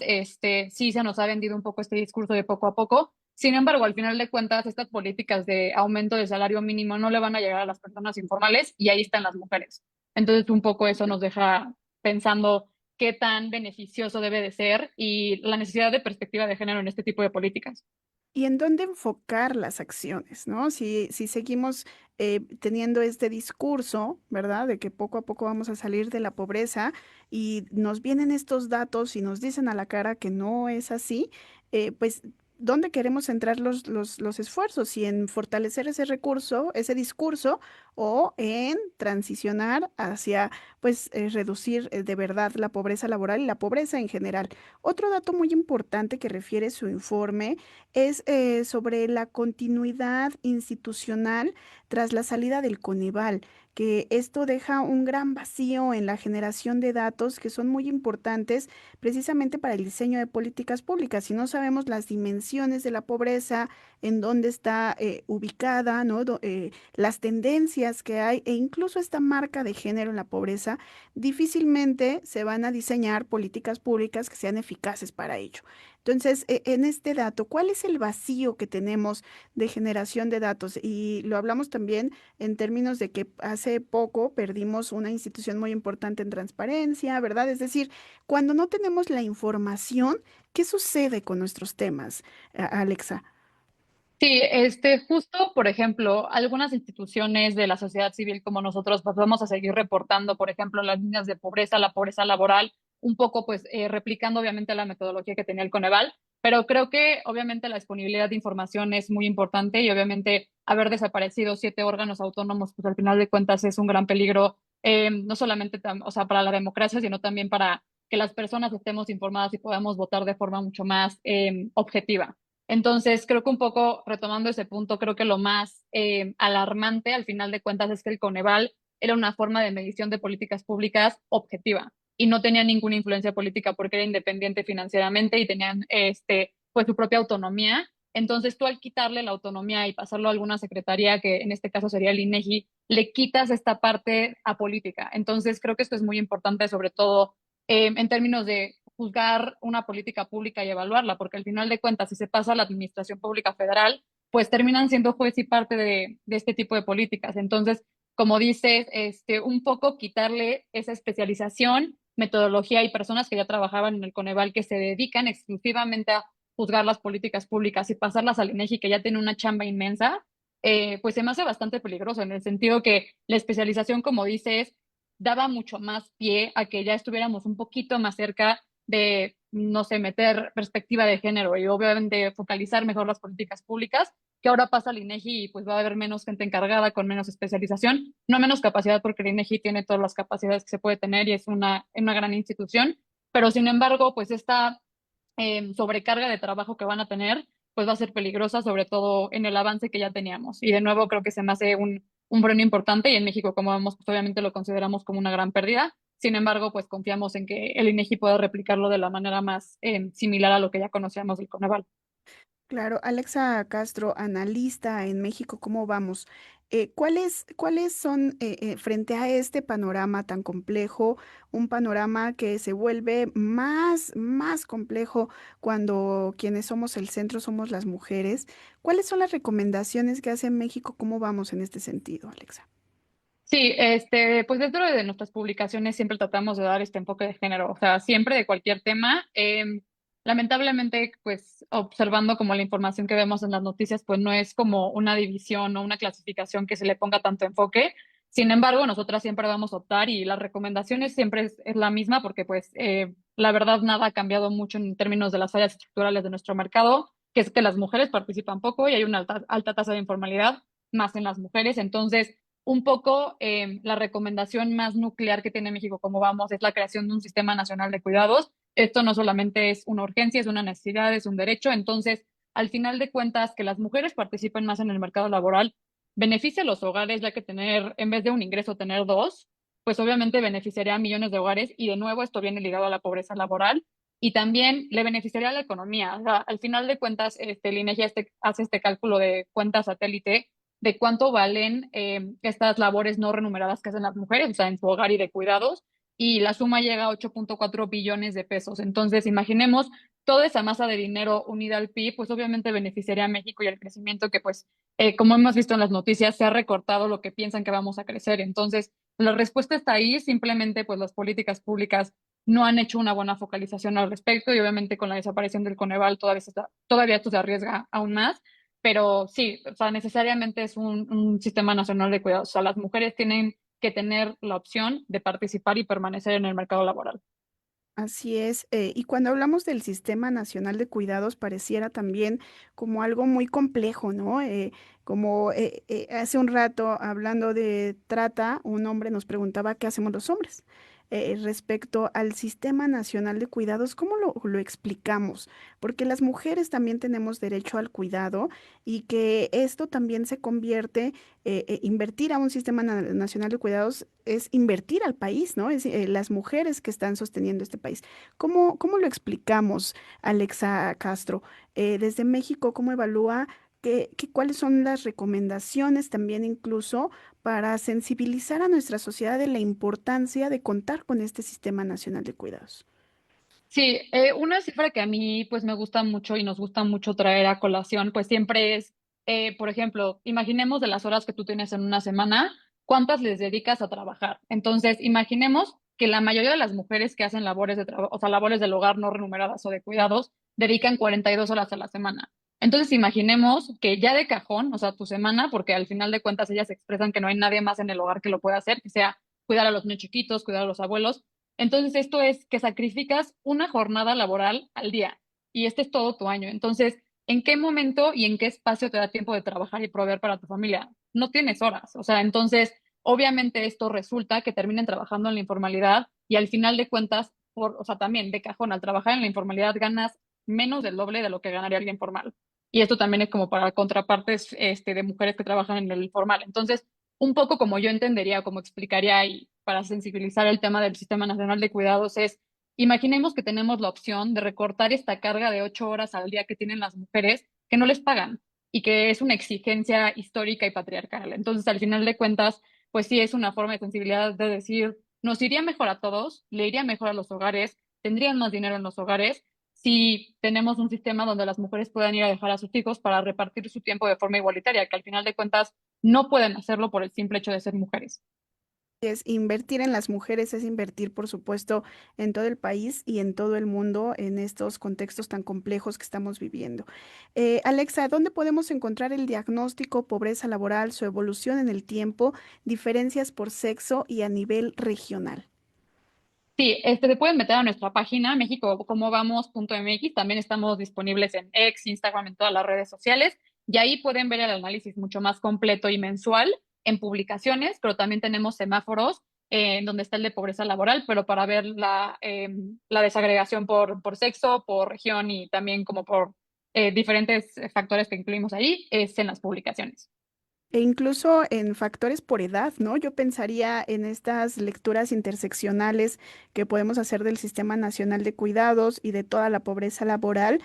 sí se nos ha vendido un poco este discurso de poco a poco. Sin embargo, al final de cuentas, estas políticas de aumento del salario mínimo no le van a llegar a las personas informales y ahí están las mujeres. Entonces, un poco eso nos deja pensando qué tan beneficioso debe de ser y la necesidad de perspectiva de género en este tipo de políticas. ¿Y en dónde enfocar las acciones, ¿no? Si seguimos teniendo este discurso, ¿verdad? De que poco a poco vamos a salir de la pobreza y nos vienen estos datos y nos dicen a la cara que no es así, pues, ¿dónde queremos centrar los esfuerzos? ¿Si en fortalecer ese recurso, ese discurso, o en transicionar hacia, pues, reducir de verdad la pobreza laboral y la pobreza en general? Otro dato muy importante que refiere su informe es sobre la continuidad institucional tras la salida del Coneval, que esto deja un gran vacío en la generación de datos que son muy importantes precisamente para el diseño de políticas públicas. Si no sabemos las dimensiones de la pobreza, en dónde está ubicada, ¿no? Las tendencias que hay e incluso esta marca de género en la pobreza, difícilmente se van a diseñar políticas públicas que sean eficaces para ello. Entonces, en este dato, ¿cuál es el vacío que tenemos de generación de datos? Y lo hablamos también en términos de que hace poco perdimos una institución muy importante en transparencia, ¿verdad? Es decir, cuando no tenemos la información, ¿qué sucede con nuestros temas, Alexa? Sí, justo, por ejemplo, algunas instituciones de la sociedad civil como nosotros, pues vamos a seguir reportando, por ejemplo, las líneas de pobreza, la pobreza laboral, un poco, pues, replicando obviamente la metodología que tenía el Coneval, Pero creo que obviamente la disponibilidad de información es muy importante y obviamente haber desaparecido 7 órganos autónomos, pues al final de cuentas es un gran peligro, no solamente o sea, para la democracia, sino también para que las personas estemos informadas y podamos votar de forma mucho más objetiva. Entonces, creo que un poco retomando ese punto, creo que lo más alarmante al final de cuentas es que el Coneval era una forma de medición de políticas públicas objetiva y no tenía ninguna influencia política porque era independiente financieramente y tenían pues su propia autonomía. Entonces tú al quitarle la autonomía y pasarlo a alguna secretaría, que en este caso sería el INEGI, le quitas esta parte a política. Entonces creo que esto es muy importante, sobre todo en términos de juzgar una política pública y evaluarla, porque al final de cuentas, si se pasa a la administración pública federal, pues terminan siendo juez y parte de este tipo de políticas. Entonces, como dices, un poco quitarle esa especialización, metodología y personas que ya trabajaban en el Coneval que se dedican exclusivamente a juzgar las políticas públicas y pasarlas al INEGI que ya tiene una chamba inmensa, pues se me hace bastante peligroso en el sentido que la especialización, como dices, daba mucho más pie a que ya estuviéramos un poquito más cerca de, no sé, meter perspectiva de género y obviamente focalizar mejor las políticas públicas, que ahora pasa al INEGI y pues va a haber menos gente encargada con menos especialización, no menos capacidad porque el INEGI tiene todas las capacidades que se puede tener y es una gran institución, pero sin embargo, pues esta sobrecarga de trabajo que van a tener, pues va a ser peligrosa, sobre todo en el avance que ya teníamos. Y de nuevo creo que se me hace un freno importante y en México, como vemos, pues obviamente lo consideramos como una gran pérdida. Sin embargo, pues confiamos en que el INEGI pueda replicarlo de la manera más similar a lo que ya conocíamos del Coneval. Claro, Alexa Castro, analista en México, ¿cómo vamos? ¿Cuáles son, frente a este panorama tan complejo, un panorama que se vuelve más complejo cuando quienes somos el centro somos las mujeres? ¿Cuáles son las recomendaciones que hace México? ¿Cómo vamos en este sentido, Alexa? Sí, pues dentro de nuestras publicaciones siempre tratamos de dar este enfoque de género, o sea, siempre de cualquier tema. Lamentablemente, pues observando como la información que vemos en las noticias, pues no es como una división o una clasificación que se le ponga tanto enfoque. Sin embargo, nosotras siempre vamos a optar y las recomendaciones siempre es la misma porque pues la verdad nada ha cambiado mucho en términos de las fallas estructurales de nuestro mercado, que es que las mujeres participan poco y hay una alta tasa de informalidad más en las mujeres. Entonces, un poco la recomendación más nuclear que tiene México, como vamos, es la creación de un sistema nacional de cuidados. Esto no solamente es una urgencia, es una necesidad, es un derecho. Entonces, al final de cuentas, que las mujeres participen más en el mercado laboral beneficia a los hogares, ya que tener, en vez de un ingreso, tener dos, pues obviamente beneficiaría a millones de hogares y de nuevo esto viene ligado a la pobreza laboral y también le beneficiaría a la economía. O sea, al final de cuentas, el INEGI hace este cálculo de cuenta satélite de cuánto valen estas labores no remuneradas que hacen las mujeres, o sea, en su hogar y de cuidados, y la suma llega a 8.4 billones de pesos. Entonces, imaginemos toda esa masa de dinero unida al PIB, pues obviamente beneficiaría a México y al crecimiento que, pues, como hemos visto en las noticias, se ha recortado lo que piensan que vamos a crecer. Entonces, la respuesta está ahí, simplemente, pues, las políticas públicas no han hecho una buena focalización al respecto y obviamente con la desaparición del Coneval todavía esto se arriesga aún más. Pero sí, o sea, necesariamente es un sistema nacional de cuidados. O sea, las mujeres tienen que tener la opción de participar y permanecer en el mercado laboral. Así es, y cuando hablamos del Sistema Nacional de Cuidados pareciera también como algo muy complejo, ¿no? Como hace un rato hablando de trata, un hombre nos preguntaba qué hacemos los hombres. Respecto al Sistema Nacional de Cuidados, ¿cómo lo explicamos? Porque las mujeres también tenemos derecho al cuidado y que esto también se convierte, invertir a un Sistema Nacional de Cuidados es invertir al país, ¿no? Es las mujeres que están sosteniendo este país. ¿Cómo lo explicamos, Alexa Castro? Desde México, ¿cómo evalúa cuáles son las recomendaciones también incluso para sensibilizar a nuestra sociedad de la importancia de contar con este Sistema Nacional de Cuidados? Sí, una cifra que a mí pues me gusta mucho y nos gusta mucho traer a colación, pues siempre es, por ejemplo, imaginemos de las horas que tú tienes en una semana, ¿cuántas les dedicas a trabajar? Entonces, imaginemos que la mayoría de las mujeres que hacen labores de trabajo, o sea, labores del hogar no remuneradas o de cuidados, dedican 42 horas a la semana. Entonces, imaginemos que ya de cajón, o sea, tu semana, porque al final de cuentas ellas expresan que no hay nadie más en el hogar que lo pueda hacer, que sea cuidar a los niños chiquitos, cuidar a los abuelos. Entonces, esto es que sacrificas una jornada laboral al día. y este es todo tu año. Entonces, ¿en qué momento y en qué espacio te da tiempo de trabajar y proveer para tu familia? No tienes horas. O sea, entonces, obviamente esto resulta que terminen trabajando en la informalidad y al final de cuentas, o sea, también de cajón, al trabajar en la informalidad ganas menos del doble de lo que ganaría alguien formal. Y esto también es como para contrapartes de mujeres que trabajan en el formal. Entonces, un poco como yo entendería, como explicaría y para sensibilizar el tema del Sistema Nacional de Cuidados es, imaginemos que tenemos la opción de recortar esta carga de 8 horas al día que tienen las mujeres que no les pagan y que es una exigencia histórica y patriarcal. Entonces, al final de cuentas, pues sí es una forma de sensibilidad de decir, nos iría mejor a todos, le iría mejor a los hogares, tendrían más dinero en los hogares si tenemos un sistema donde las mujeres puedan ir a dejar a sus hijos para repartir su tiempo de forma igualitaria, que al final de cuentas no pueden hacerlo por el simple hecho de ser mujeres. Es invertir en las mujeres, es invertir, por supuesto, en todo el país y en todo el mundo en estos contextos tan complejos que estamos viviendo. Alexa, ¿dónde podemos encontrar el diagnóstico pobreza laboral, su evolución en el tiempo, diferencias por sexo y a nivel regional? Sí, se pueden meter a nuestra página mexicocomovamos.mx. También estamos disponibles en X, Instagram, en todas las redes sociales. Y ahí pueden ver el análisis mucho más completo y mensual en publicaciones, pero también tenemos semáforos en donde está el de pobreza laboral, pero para ver la desagregación por sexo, por región y también como por diferentes factores que incluimos ahí, es en las publicaciones. E incluso en factores por edad, ¿no? Yo pensaría en estas lecturas interseccionales que podemos hacer del Sistema Nacional de Cuidados y de toda la pobreza laboral.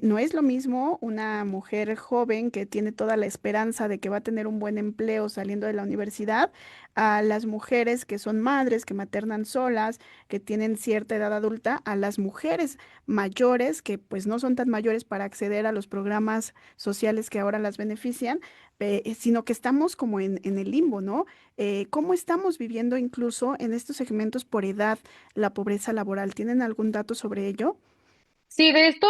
No es lo mismo una mujer joven que tiene toda la esperanza de que va a tener un buen empleo saliendo de la universidad, a las mujeres que son madres, que maternan solas, que tienen cierta edad adulta, a las mujeres mayores que pues no son tan mayores para acceder a los programas sociales que ahora las benefician, sino que estamos como en el limbo, ¿no? ¿Cómo estamos viviendo incluso en estos segmentos por edad la pobreza laboral? ¿Tienen algún dato sobre ello? Sí, de esto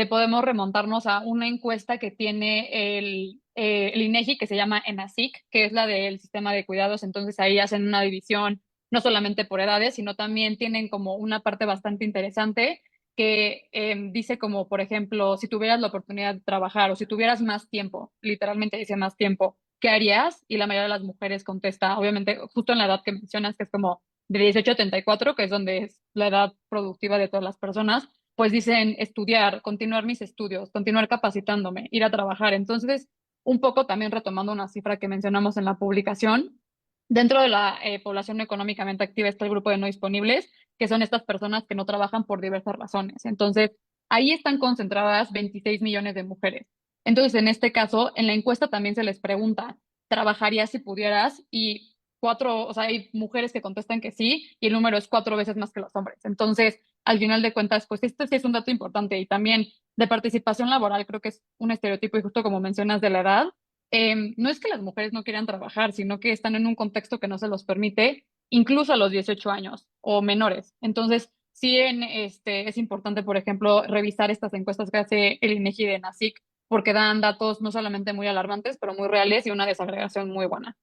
podemos remontarnos a una encuesta que tiene el INEGI que se llama ENASIC, que es la del sistema de cuidados. Entonces ahí hacen una división no solamente por edades, sino también tienen como una parte bastante interesante que dice como, por ejemplo, si tuvieras la oportunidad de trabajar o si tuvieras más tiempo, literalmente dice más tiempo, ¿qué harías? Y la mayoría de las mujeres contesta, obviamente, justo en la edad que mencionas, que es como de 18 a 34, que es donde es la edad productiva de todas las personas pues dicen estudiar, continuar mis estudios, continuar capacitándome, ir a trabajar. Entonces, un poco también retomando una cifra que mencionamos en la publicación, dentro de la población económicamente activa está el grupo de no disponibles, que son estas personas que no trabajan por diversas razones. Entonces, ahí están concentradas 26 millones de mujeres. Entonces, en este caso, en la encuesta también se les pregunta, ¿trabajarías si pudieras? Y cuatro, o sea, hay mujeres que contestan que sí, y el número es 4 veces más que los hombres. Entonces, al final de cuentas, pues esto sí es un dato importante y también de participación laboral, creo que es un estereotipo y justo como mencionas de la edad, no es que las mujeres no quieran trabajar, sino que están en un contexto que no se los permite, incluso a los 18 años o menores. Entonces, sí es importante, por ejemplo, revisar estas encuestas que hace el INEGI de NACIC, porque dan datos no solamente muy alarmantes, pero muy reales y una desagregación muy buena.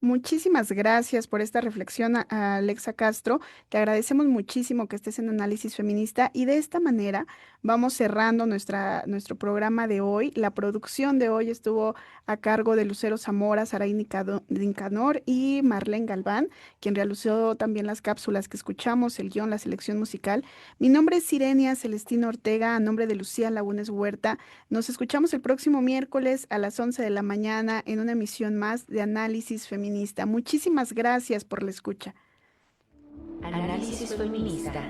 Muchísimas gracias por esta reflexión, a Alexa Castro. Te agradecemos muchísimo que estés en Análisis Feminista y de esta manera vamos cerrando nuestro programa de hoy. La producción de hoy estuvo a cargo de Lucero Zamora, Saray Nicanor y Marlene Galván, quien realizó también las cápsulas que escuchamos, el guión, la selección musical. Mi nombre es Sirenia Celestina Ortega, a nombre de Lucía Lagunes Huerta. Nos escuchamos el próximo miércoles a las 11 de la mañana en una emisión más de Análisis Feminista. Muchísimas gracias por la escucha. Análisis feminista,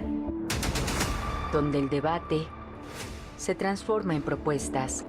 donde el debate se transforma en propuestas.